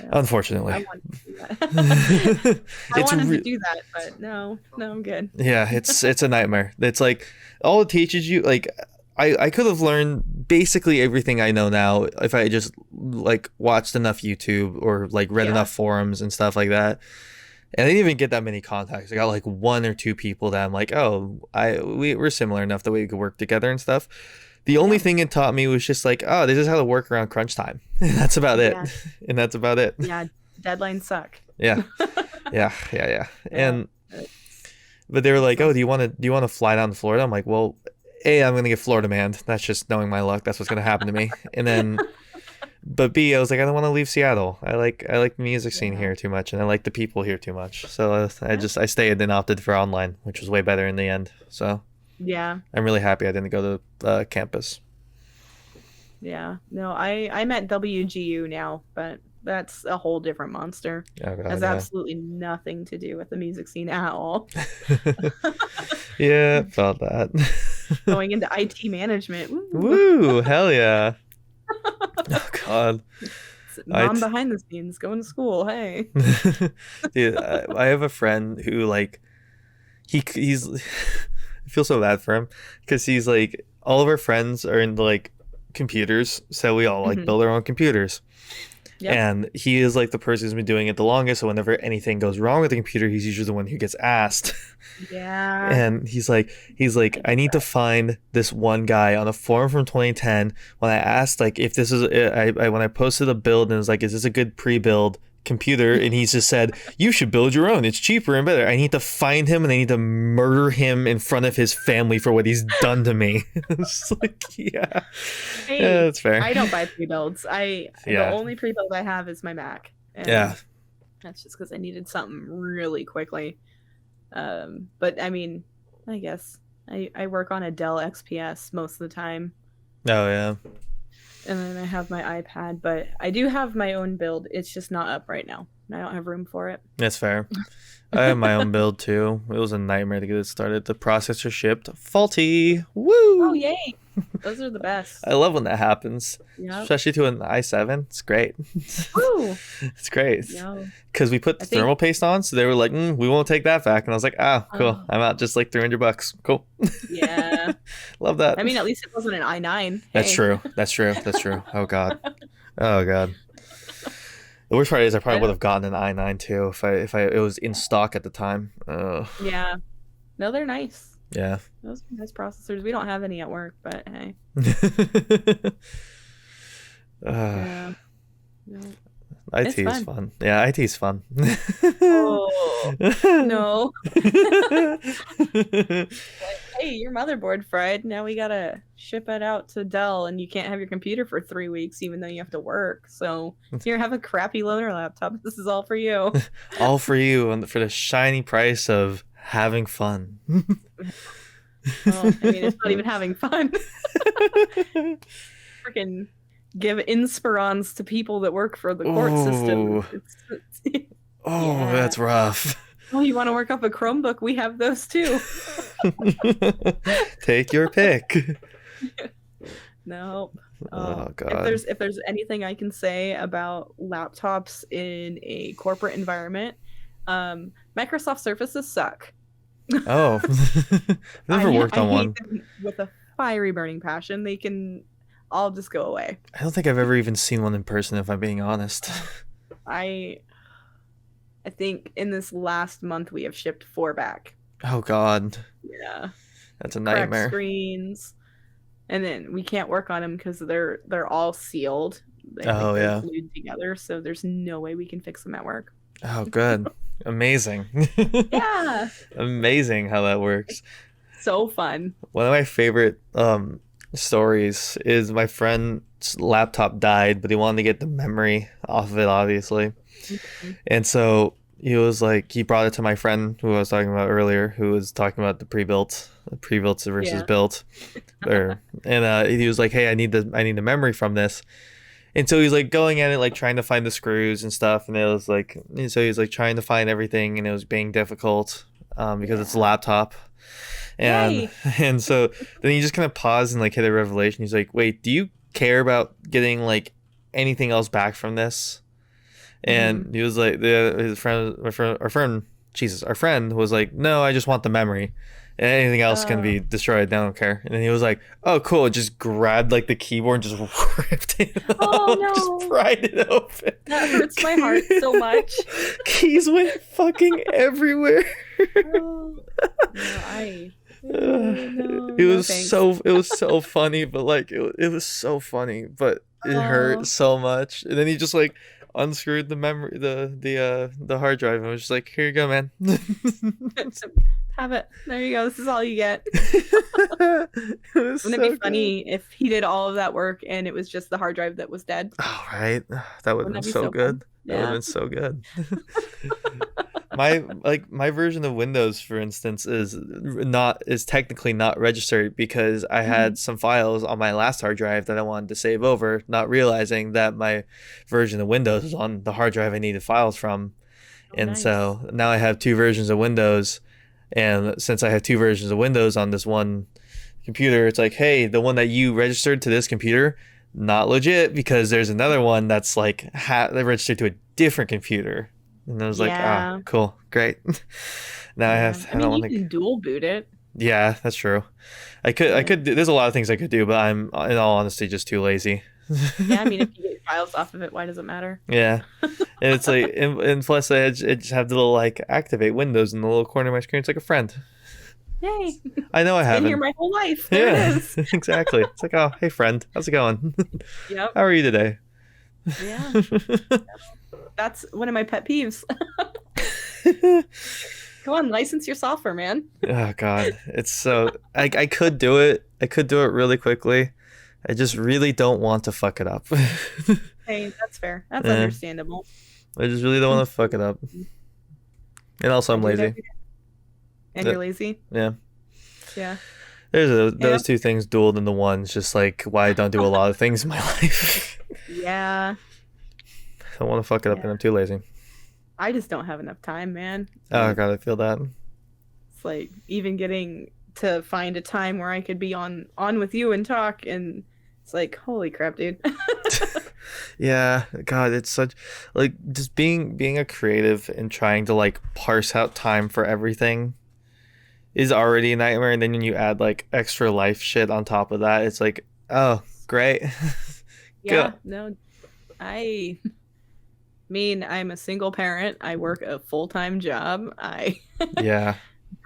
[SPEAKER 2] Yeah. I
[SPEAKER 1] Unfortunately,
[SPEAKER 2] wanted to do that. I
[SPEAKER 1] it's
[SPEAKER 2] wanted to do that, but no, I'm good.
[SPEAKER 1] yeah, it's a nightmare. It's like all it teaches you like I could have learned basically everything I know now if I just like watched enough YouTube or like read
[SPEAKER 2] Yeah.
[SPEAKER 1] enough forums and stuff like that. And I didn't even get that many contacts. I got like one or two people that I'm like, oh, we're similar enough that we could work together and stuff. The only
[SPEAKER 2] Yeah.
[SPEAKER 1] thing it taught me was just like, oh, this is how to work around crunch time. And that's about it.
[SPEAKER 2] Yeah.
[SPEAKER 1] And that's about it.
[SPEAKER 2] Yeah. Deadlines suck.
[SPEAKER 1] Yeah. Yeah. Yeah. Yeah.
[SPEAKER 2] Yeah.
[SPEAKER 1] And but they were like, "Oh, do you want to fly down to Florida?" I'm like, "Well, A, I'm gonna get Florida manned. That's just knowing my luck. That's what's gonna happen to me." And then, but B, I was like, I don't want to leave Seattle. I like the music scene
[SPEAKER 2] Yeah.
[SPEAKER 1] here too much, and I like the people here too much. So
[SPEAKER 2] Yeah.
[SPEAKER 1] I stayed and opted for online, which was way better in the end. So
[SPEAKER 2] Yeah.
[SPEAKER 1] I'm really happy I didn't go to campus.
[SPEAKER 2] Yeah. No, I'm at WGU now, but that's a whole different monster.
[SPEAKER 1] Oh
[SPEAKER 2] Has
[SPEAKER 1] God, yeah,
[SPEAKER 2] absolutely nothing to do with the music scene at all.
[SPEAKER 1] yeah, felt that.
[SPEAKER 2] Going into IT management. Woo.
[SPEAKER 1] Woo, hell yeah. Oh God, I
[SPEAKER 2] Mom behind the scenes going to school. Hey.
[SPEAKER 1] Dude, I have a friend who like he's I feel so bad for him because he's like all of our friends are into like computers, so we all like
[SPEAKER 2] Mhm.
[SPEAKER 1] build our own computers.
[SPEAKER 2] Yep.
[SPEAKER 1] And he is like the person who's been doing it the longest. So whenever anything goes wrong with the computer, he's usually the one who gets asked.
[SPEAKER 2] Yeah.
[SPEAKER 1] And he's like, I need to find this one guy on a forum from 2010. When I asked like if this is, when I posted a build and it was like, is this a good pre-build computer? And he's just said, you should build your own. It's cheaper and better. I need to find him and I need to murder him in front of his family for what he's done to me. It's like, yeah,
[SPEAKER 2] Hey,
[SPEAKER 1] yeah, that's fair.
[SPEAKER 2] I don't buy pre-builds.
[SPEAKER 1] Yeah.
[SPEAKER 2] The only pre-build I have is my Mac. And
[SPEAKER 1] Yeah.
[SPEAKER 2] that's just because I needed something really quickly. But I mean, I guess I work on a Dell XPS most of the time.
[SPEAKER 1] Oh yeah.
[SPEAKER 2] And then I have my iPad, but I do have my own build. It's just not up right now. and I don't have room for it.
[SPEAKER 1] That's fair. I have my own build too. It was a nightmare to get it started. The processor shipped faulty.
[SPEAKER 2] Oh,
[SPEAKER 1] Woo!
[SPEAKER 2] yay! Those are the best.
[SPEAKER 1] I love when that happens,
[SPEAKER 2] Yep.
[SPEAKER 1] especially to an i7. It's great.
[SPEAKER 2] Woo!
[SPEAKER 1] It's great
[SPEAKER 2] Yo.
[SPEAKER 1] because we put the
[SPEAKER 2] I think-
[SPEAKER 1] thermal paste on, so they were like, "We won't take that back," and I was like, "Ah, cool.
[SPEAKER 2] Oh.
[SPEAKER 1] I'm out just like $300. Cool."
[SPEAKER 2] Yeah.
[SPEAKER 1] Love that.
[SPEAKER 2] I mean, at least it wasn't an i9.
[SPEAKER 1] That's
[SPEAKER 2] Hey.
[SPEAKER 1] true. That's true. That's true. Oh god. Oh god. The worst part is I probably would have gotten an i9 too if it was in stock at the time.
[SPEAKER 2] Yeah. No, they're nice.
[SPEAKER 1] Yeah.
[SPEAKER 2] Those are nice processors. We don't have any at work, but hey. Yeah. No.
[SPEAKER 1] IT is fun. Yeah, IT is fun.
[SPEAKER 2] Oh, no. Hey, your motherboard fried. Now we gotta ship it out to Dell, and you can't have your computer for 3 weeks, even though you have to work. So here, have a crappy loaner laptop. This is all for you.
[SPEAKER 1] All for you and for the shiny price of having fun.
[SPEAKER 2] Well, I mean, it's not even having fun. Freaking give inspirons to people that work for the court system.
[SPEAKER 1] Oh,
[SPEAKER 2] Yeah.
[SPEAKER 1] that's rough.
[SPEAKER 2] Oh, you want to work up a Chromebook? We have those too.
[SPEAKER 1] Take your pick.
[SPEAKER 2] Nope.
[SPEAKER 1] Oh god.
[SPEAKER 2] If there's anything I can say about laptops in a corporate environment, Microsoft Surfaces suck.
[SPEAKER 1] Oh. I've never worked on
[SPEAKER 2] hate
[SPEAKER 1] one.
[SPEAKER 2] them with a fiery burning passion. They can all just go away.
[SPEAKER 1] I don't think I've ever even seen one in person, if I'm being honest.
[SPEAKER 2] I think in this last month we have shipped 4 back.
[SPEAKER 1] Oh god.
[SPEAKER 2] Yeah.
[SPEAKER 1] That's a
[SPEAKER 2] Cracked
[SPEAKER 1] nightmare.
[SPEAKER 2] screens. And then we can't work on them because they're all sealed.
[SPEAKER 1] Oh,
[SPEAKER 2] they're
[SPEAKER 1] yeah.
[SPEAKER 2] glued together, so there's no way we can fix them at work.
[SPEAKER 1] Oh good. Amazing.
[SPEAKER 2] Yeah.
[SPEAKER 1] Amazing how that works.
[SPEAKER 2] So fun.
[SPEAKER 1] One of my favorite stories is my friend's laptop died, but he wanted to get the memory off of it, obviously.
[SPEAKER 2] Mhm.
[SPEAKER 1] And so he was like, he brought it to my friend who I was talking about earlier, who was talking about the pre-built versus
[SPEAKER 2] Yeah.
[SPEAKER 1] built, and he was like, "Hey, I need the memory from this." And so he's like going at it, like trying to find the screws and stuff, and it was like, and so he's like trying to find everything, and it was being difficult because it's a laptop. And
[SPEAKER 2] Yay.
[SPEAKER 1] and so then he just kind of paused and like hit a revelation. He's like, "Wait, do you care about getting like anything else back from this?" And he was like, our friend was like, "No, I just want the memory. And anything else can be destroyed. I don't care." And then he was like, "Oh, cool." Just grabbed like the keyboard and just ripped it
[SPEAKER 2] Oh,
[SPEAKER 1] off.
[SPEAKER 2] no.
[SPEAKER 1] Just pried it open.
[SPEAKER 2] That hurts my heart so much.
[SPEAKER 1] Keys went fucking everywhere.
[SPEAKER 2] Oh, no,
[SPEAKER 1] It was
[SPEAKER 2] thanks.
[SPEAKER 1] so funny, but like it was so funny, but it
[SPEAKER 2] Oh.
[SPEAKER 1] hurt so much. And then he just like unscrewed the memory, the hard drive, and was just like, "Here you go, man."
[SPEAKER 2] Have it. There you go. This is all you get.
[SPEAKER 1] It was
[SPEAKER 2] Wouldn't
[SPEAKER 1] so
[SPEAKER 2] it be funny if he did all of that work and it was just the hard drive that was dead?
[SPEAKER 1] good. Oh, right. That would have
[SPEAKER 2] Wouldn't
[SPEAKER 1] been
[SPEAKER 2] that be
[SPEAKER 1] so
[SPEAKER 2] so
[SPEAKER 1] good.
[SPEAKER 2] fun?
[SPEAKER 1] That would have
[SPEAKER 2] Yeah.
[SPEAKER 1] been so good. My version of Windows, for instance, is technically not registered because I had some files on my last hard drive that I wanted to save over, not realizing that my version of Windows was on the hard drive I needed files from. And
[SPEAKER 2] nice.
[SPEAKER 1] so now I have 2 versions of Windows, and since I have 2 versions of Windows on this one computer, it's like, hey, the one that you registered to this computer, not legit, because there's another one that's like they registered to a different computer. And I was like,
[SPEAKER 2] Yeah.
[SPEAKER 1] cool, great. Now I have.
[SPEAKER 2] I mean, you can dual boot it.
[SPEAKER 1] Yeah, that's true. I could. There's a lot of things I could do, but I'm, in all honesty, just too lazy.
[SPEAKER 2] Yeah, I mean, if you get files off of it, why does it matter?
[SPEAKER 1] Yeah, and it's like, and plus I just have the little like activate Windows in the little corner of my screen. It's like a friend.
[SPEAKER 2] Yay!
[SPEAKER 1] I know I
[SPEAKER 2] Been
[SPEAKER 1] haven't.
[SPEAKER 2] here my whole life. There
[SPEAKER 1] Yeah,
[SPEAKER 2] it is.
[SPEAKER 1] exactly. It's like, oh, hey friend, how's it going?
[SPEAKER 2] Yep.
[SPEAKER 1] How are you today?
[SPEAKER 2] Yeah. That's one of my pet peeves. Come on, license your software, man.
[SPEAKER 1] Oh god, it's so I could do it. I could do it really quickly. I just really don't want to fuck it up.
[SPEAKER 2] Hey, that's fair. That's
[SPEAKER 1] Yeah.
[SPEAKER 2] understandable.
[SPEAKER 1] I just really don't want to fuck it up. And also, I'm
[SPEAKER 2] I do that
[SPEAKER 1] lazy.
[SPEAKER 2] every day. And
[SPEAKER 1] Yeah.
[SPEAKER 2] you're lazy?
[SPEAKER 1] Yeah.
[SPEAKER 2] Yeah.
[SPEAKER 1] There's
[SPEAKER 2] Yeah.
[SPEAKER 1] those 2 things dueled into one. It's just like why I don't do a lot of things in my life.
[SPEAKER 2] Yeah.
[SPEAKER 1] I don't want to fuck it up, and I'm too lazy.
[SPEAKER 2] I just don't have enough time, man.
[SPEAKER 1] Oh god, I feel that.
[SPEAKER 2] It's like even getting to find a time where I could be on with you and talk, and it's like, holy crap, dude.
[SPEAKER 1] Yeah, God, it's such like just being a creative and trying to like parse out time for everything is already a nightmare, and then when you add like extra life shit on top of that, it's like, oh, great. Go.
[SPEAKER 2] Yeah, no, I mean, I'm a single parent. I work a full-time job. I
[SPEAKER 1] Yeah.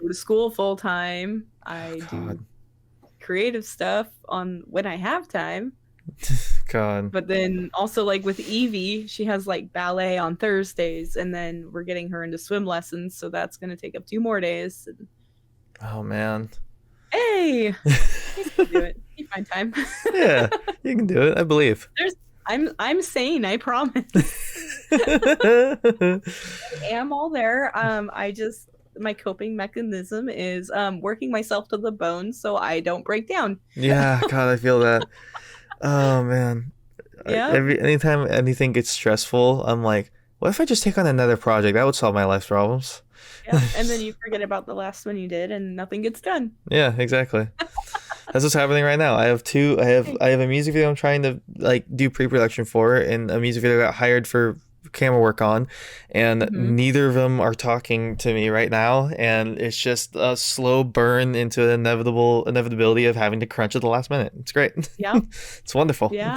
[SPEAKER 2] go to school full-time. I
[SPEAKER 1] God.
[SPEAKER 2] do creative stuff on when I have time.
[SPEAKER 1] God.
[SPEAKER 2] But then also like with Evie, she has like ballet on Thursdays, and then we're getting her into swim lessons, so that's going to take up 2 more days. And,
[SPEAKER 1] Oh man.
[SPEAKER 2] hey, he's gonna do it. He find time.
[SPEAKER 1] Yeah, you can do it. I believe.
[SPEAKER 2] There's I'm sane, I promise. I am all there. I just my coping mechanism is working myself to the bone so I don't break down.
[SPEAKER 1] Yeah, God, I feel that. Oh man.
[SPEAKER 2] Yeah.
[SPEAKER 1] Anytime anything gets stressful, I'm like, what if I just take on another project? That would solve my life's problems.
[SPEAKER 2] Yep. And then you forget about the last one you did and nothing gets done.
[SPEAKER 1] Yeah, exactly. That's what's happening right now. I have two. I have a music video I'm trying to like do pre-production for, and a music video I got hired for camera work on, and
[SPEAKER 2] Hmm.
[SPEAKER 1] neither of them are talking to me right now, and it's just a slow burn into the inevitability of having to crunch at the last minute. It's great.
[SPEAKER 2] Yeah.
[SPEAKER 1] It's wonderful.
[SPEAKER 2] Yeah.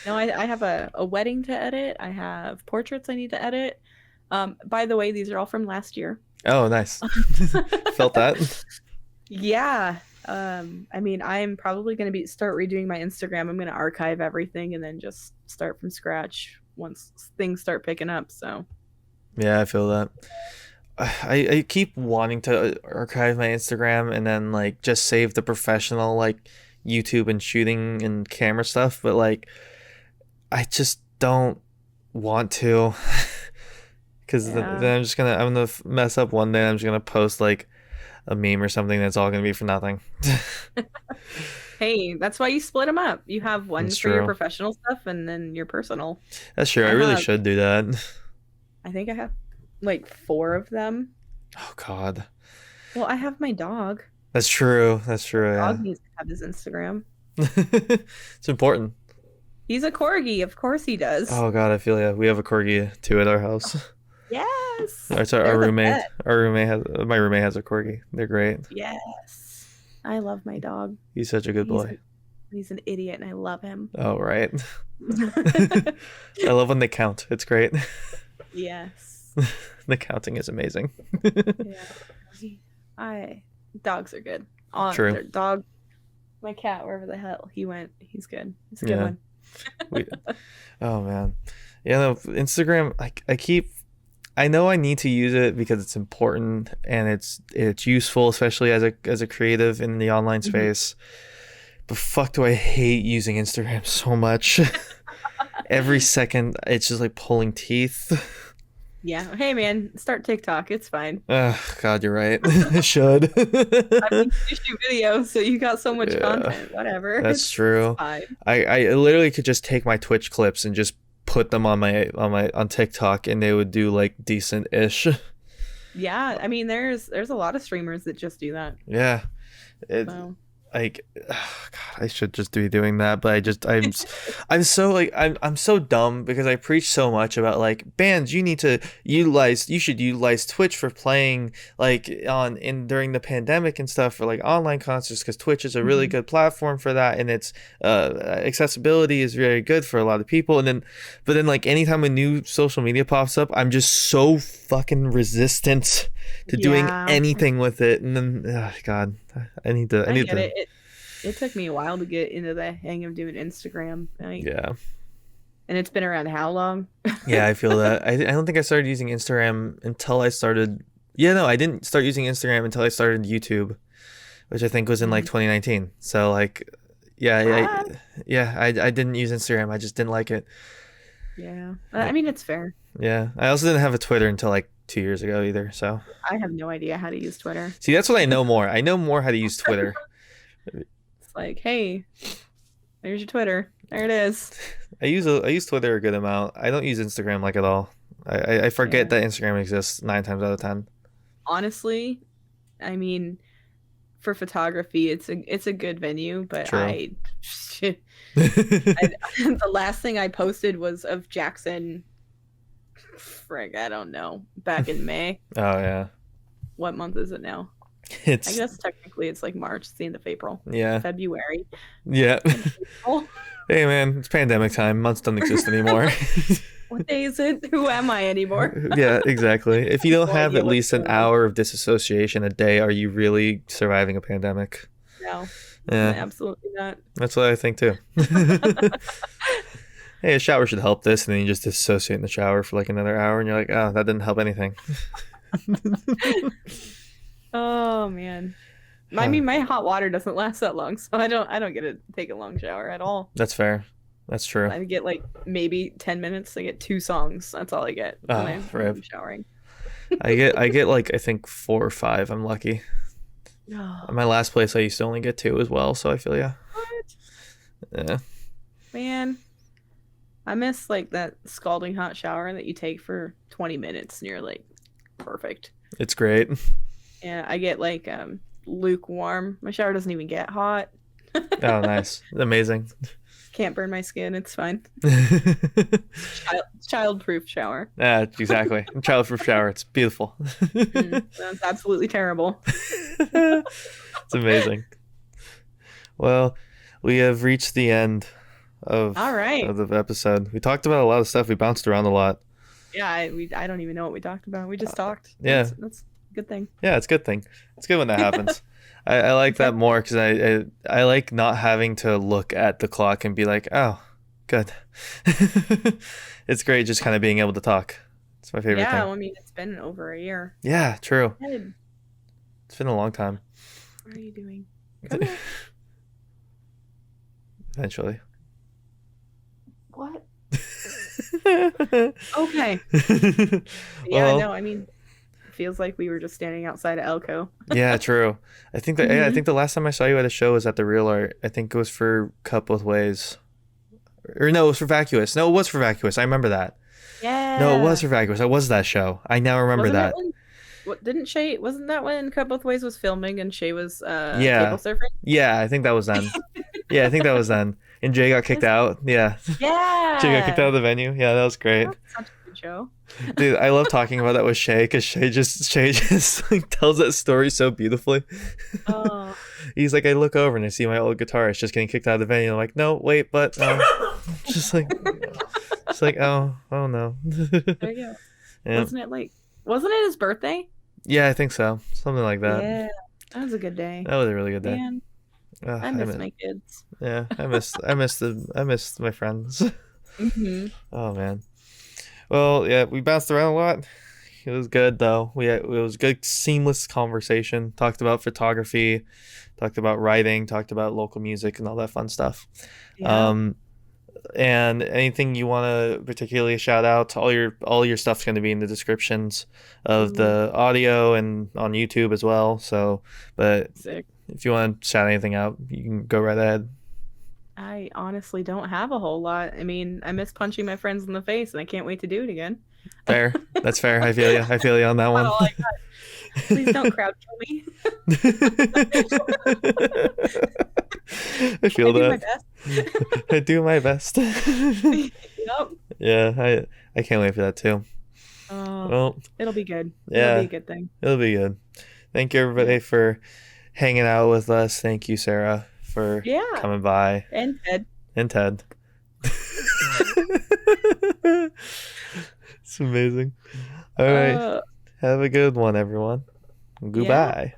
[SPEAKER 2] No, I have a wedding to edit. I have portraits I need to edit. By the way, these are all from last year.
[SPEAKER 1] Oh, nice. Felt that.
[SPEAKER 2] Yeah. I mean, I'm probably going to start redoing my Instagram. I'm going to archive everything and then just start from scratch once things start picking up. So,
[SPEAKER 1] Yeah, I feel that. I keep wanting to archive my Instagram and then like just save the professional like YouTube and shooting and camera stuff, but like I just don't want to because
[SPEAKER 2] yeah.
[SPEAKER 1] then I'm gonna mess up one day. And I'm just gonna post like a meme or something that's all gonna be for nothing.
[SPEAKER 2] Hey, that's why you split them up. You have one
[SPEAKER 1] That's
[SPEAKER 2] for your
[SPEAKER 1] true.
[SPEAKER 2] professional stuff and then your personal.
[SPEAKER 1] That's true. I
[SPEAKER 2] I
[SPEAKER 1] really
[SPEAKER 2] have,
[SPEAKER 1] should do that.
[SPEAKER 2] I think I have like 4 of them.
[SPEAKER 1] Oh God.
[SPEAKER 2] Well, I have my dog.
[SPEAKER 1] That's true. That's true.
[SPEAKER 2] Dog
[SPEAKER 1] Yeah.
[SPEAKER 2] needs to have his Instagram.
[SPEAKER 1] It's important.
[SPEAKER 2] He's a corgi. Of course he does.
[SPEAKER 1] Oh God, I feel yeah. We have a corgi too at our house.
[SPEAKER 2] Yes.
[SPEAKER 1] It's
[SPEAKER 2] They're
[SPEAKER 1] our
[SPEAKER 2] the
[SPEAKER 1] roommate.
[SPEAKER 2] best.
[SPEAKER 1] Our roommate has my roommate has a corgi. They're great.
[SPEAKER 2] Yes. I love my dog.
[SPEAKER 1] He's such a good
[SPEAKER 2] He's
[SPEAKER 1] boy.
[SPEAKER 2] he's an idiot and I love him.
[SPEAKER 1] Oh right. I love when they count. It's great.
[SPEAKER 2] Yes.
[SPEAKER 1] The counting is amazing.
[SPEAKER 2] Yeah. I dogs are good. On
[SPEAKER 1] True.
[SPEAKER 2] their dog, my cat, wherever the hell he went, he's good. He's a good
[SPEAKER 1] Yeah.
[SPEAKER 2] one.
[SPEAKER 1] We, oh man. Yeah, no, Instagram I know I need to use it because it's important and it's useful, especially as a creative in the online
[SPEAKER 2] Mhm.
[SPEAKER 1] space. But fuck, do I hate using Instagram so much. Every second, it's just like pulling teeth.
[SPEAKER 2] Yeah. Hey man, start TikTok. It's fine.
[SPEAKER 1] God, you're right. I should.
[SPEAKER 2] I mean, you shoot videos, so you got so much
[SPEAKER 1] Yeah,
[SPEAKER 2] content. Whatever.
[SPEAKER 1] that's true.
[SPEAKER 2] It's fine.
[SPEAKER 1] I literally could just take my Twitch clips and just put them on TikTok, and they would do like decent ish.
[SPEAKER 2] Yeah. I mean, there's a lot of streamers that just do that.
[SPEAKER 1] Yeah. It,
[SPEAKER 2] So
[SPEAKER 1] like God, I should just be doing that, but I'm so like I'm so dumb because I preach so much about like bands you should utilize Twitch for playing like on in during the pandemic and stuff for like online concerts because Twitch is a really
[SPEAKER 2] mhm.
[SPEAKER 1] good platform for that, and its accessibility is very good for a lot of people. And then but then like anytime a new social media pops up, I'm just so fucking resistant to doing
[SPEAKER 2] Yeah,
[SPEAKER 1] anything with it. And then God, I need to
[SPEAKER 2] I get it. It took me a while to get into the hang of doing Instagram. Like,
[SPEAKER 1] yeah.
[SPEAKER 2] and it's been around how long?
[SPEAKER 1] Yeah, I feel that. I don't think I started using Instagram until I started. Yeah, no, I didn't start using Instagram until I started YouTube, which I think was in like
[SPEAKER 2] Mm.
[SPEAKER 1] 2019. So like, yeah,
[SPEAKER 2] Ah,
[SPEAKER 1] I didn't use Instagram. I just didn't like it.
[SPEAKER 2] yeah. I mean, it's fair.
[SPEAKER 1] Yeah, I also didn't have a Twitter until like 2 years ago either. So
[SPEAKER 2] I have no idea how to use Twitter.
[SPEAKER 1] see, that's what I know more. I know more how to use Twitter.
[SPEAKER 2] It's like, hey, there's your Twitter. There it is.
[SPEAKER 1] I use Twitter a good amount. I don't use Instagram like at all. I forget
[SPEAKER 2] Yeah.
[SPEAKER 1] that Instagram exists 9 times out of 10.
[SPEAKER 2] Honestly, I mean, for photography, it's a good venue, but
[SPEAKER 1] True.
[SPEAKER 2] shit,
[SPEAKER 1] Oh
[SPEAKER 2] the last thing I posted was of Jackson. Frig, I don't know. Back in May.
[SPEAKER 1] yeah.
[SPEAKER 2] What month is it now? I
[SPEAKER 1] It's
[SPEAKER 2] guess technically it's like March, it's the end of April.
[SPEAKER 1] yeah.
[SPEAKER 2] February.
[SPEAKER 1] Yeah.
[SPEAKER 2] And April.
[SPEAKER 1] Hey man, it's pandemic time. Months don't exist anymore.
[SPEAKER 2] What day is it? Who am I anymore?
[SPEAKER 1] Yeah, exactly. If you don't
[SPEAKER 2] No
[SPEAKER 1] have
[SPEAKER 2] idea
[SPEAKER 1] at
[SPEAKER 2] what's
[SPEAKER 1] least an
[SPEAKER 2] going on.
[SPEAKER 1] hour of disassociation a day, are you really surviving a pandemic?
[SPEAKER 2] No,
[SPEAKER 1] Yeah,
[SPEAKER 2] absolutely not.
[SPEAKER 1] that's what I think too. Hey, a shower should help this, and then you just dissociate in the shower for like another hour, and you're like, oh, that didn't help anything.
[SPEAKER 2] Oh man. I
[SPEAKER 1] Huh.
[SPEAKER 2] mean, my hot water doesn't last that long, so I don't get to take a long shower at all.
[SPEAKER 1] That's fair. That's true.
[SPEAKER 2] I get like maybe 10 minutes. I get 2 songs. That's all I get when
[SPEAKER 1] Oh,
[SPEAKER 2] I'm
[SPEAKER 1] rip.
[SPEAKER 2] showering.
[SPEAKER 1] I get like I think 4 or 5. I'm lucky.
[SPEAKER 2] Oh,
[SPEAKER 1] At my last place, I used to only get 2 as well, so I feel yeah.
[SPEAKER 2] what?
[SPEAKER 1] Yeah,
[SPEAKER 2] Man, I miss like that scalding hot shower that you take for 20 minutes and you're like perfect.
[SPEAKER 1] it's great.
[SPEAKER 2] And I get like lukewarm. My shower doesn't even get hot.
[SPEAKER 1] Oh, nice, amazing.
[SPEAKER 2] Can't burn my skin. It's fine. Child-proof shower.
[SPEAKER 1] Yeah, exactly. Childproof shower. It's beautiful.
[SPEAKER 2] Sounds absolutely terrible.
[SPEAKER 1] It's amazing. Well, we have reached the end
[SPEAKER 2] All right.
[SPEAKER 1] of the episode. We talked about a lot of stuff. We bounced around a lot.
[SPEAKER 2] Yeah, I don't even know what we talked about. We just talked.
[SPEAKER 1] Yeah.
[SPEAKER 2] That's a good thing.
[SPEAKER 1] Yeah, it's a good thing. It's good when that happens. I like that more because I like not having to look at the clock and be like, oh, good. It's great just kind of being able to talk. It's my favorite
[SPEAKER 2] Yeah,
[SPEAKER 1] thing.
[SPEAKER 2] well, I mean, it's been over a year.
[SPEAKER 1] Yeah, true.
[SPEAKER 2] Ed,
[SPEAKER 1] It's been a long time.
[SPEAKER 2] what are you doing? Come here.
[SPEAKER 1] Eventually.
[SPEAKER 2] What? Okay. Yeah,
[SPEAKER 1] Well,
[SPEAKER 2] no, I mean, it feels like we were just standing outside of Elko.
[SPEAKER 1] yeah, true. I think that I think the last time I saw you at a show was at the Real Art. I think it was for Cut Both Ways. Or no, it was for Vacuous. No, it was for Vacuous. I remember that.
[SPEAKER 2] Yeah.
[SPEAKER 1] No, it was for Vacuous. I was that show. I now remember
[SPEAKER 2] Wasn't
[SPEAKER 1] that.
[SPEAKER 2] it when, what didn't Shay wasn't that when Cut Both Ways was filming and Shay was
[SPEAKER 1] Yeah.
[SPEAKER 2] table surfing?
[SPEAKER 1] Yeah, I think that was then. Yeah, I think that was then. And Jay got kicked out. Yeah.
[SPEAKER 2] Yeah.
[SPEAKER 1] Jay got kicked out of the venue. Yeah, that was great.
[SPEAKER 2] That's such a good show.
[SPEAKER 1] Dude, I love talking about that with Shay because Shay just like tells that story so beautifully.
[SPEAKER 2] Oh.
[SPEAKER 1] He's like, I look over and I see my old guitarist just getting kicked out of the venue. I'm like, no, wait, but just like, oh no.
[SPEAKER 2] There you go.
[SPEAKER 1] Yeah.
[SPEAKER 2] Wasn't it his birthday?
[SPEAKER 1] Yeah, I think so. Something like that.
[SPEAKER 2] Yeah. That was a good day.
[SPEAKER 1] That was a really good day.
[SPEAKER 2] Man, I miss my kids.
[SPEAKER 1] Yeah, I missed my friends.
[SPEAKER 2] Mm-hmm.
[SPEAKER 1] Oh man. Well, yeah, we bounced around a lot. It was good though. It was good, seamless conversation. Talked about photography, talked about writing, talked about local music and all that fun stuff.
[SPEAKER 2] Yeah.
[SPEAKER 1] And anything you want to particularly shout out? All your stuff's going to be in the descriptions of the audio and on YouTube as well. So, but
[SPEAKER 2] Sick.
[SPEAKER 1] if you want to shout anything out, you can go right ahead.
[SPEAKER 2] I honestly don't have a whole lot. I mean, I miss punching my friends in the face, and I can't wait to do it again.
[SPEAKER 1] Fair. That's fair. I feel you. I feel you on that one.
[SPEAKER 2] That's all I got. Please don't crowd kill me.
[SPEAKER 1] I feel
[SPEAKER 2] I do my
[SPEAKER 1] that.
[SPEAKER 2] best.
[SPEAKER 1] I do my best.
[SPEAKER 2] Yep.
[SPEAKER 1] Yeah, I can't wait for that too.
[SPEAKER 2] Oh,
[SPEAKER 1] Well,
[SPEAKER 2] it'll be good.
[SPEAKER 1] yeah.
[SPEAKER 2] It'll be a good thing.
[SPEAKER 1] it'll be good. Thank you everybody for hanging out with us. Thank you, Sarah, for
[SPEAKER 2] Yeah.
[SPEAKER 1] coming by.
[SPEAKER 2] And Ted.
[SPEAKER 1] And Ted. It's amazing. All right.
[SPEAKER 2] Uh,
[SPEAKER 1] Have a good one, everyone. Goodbye.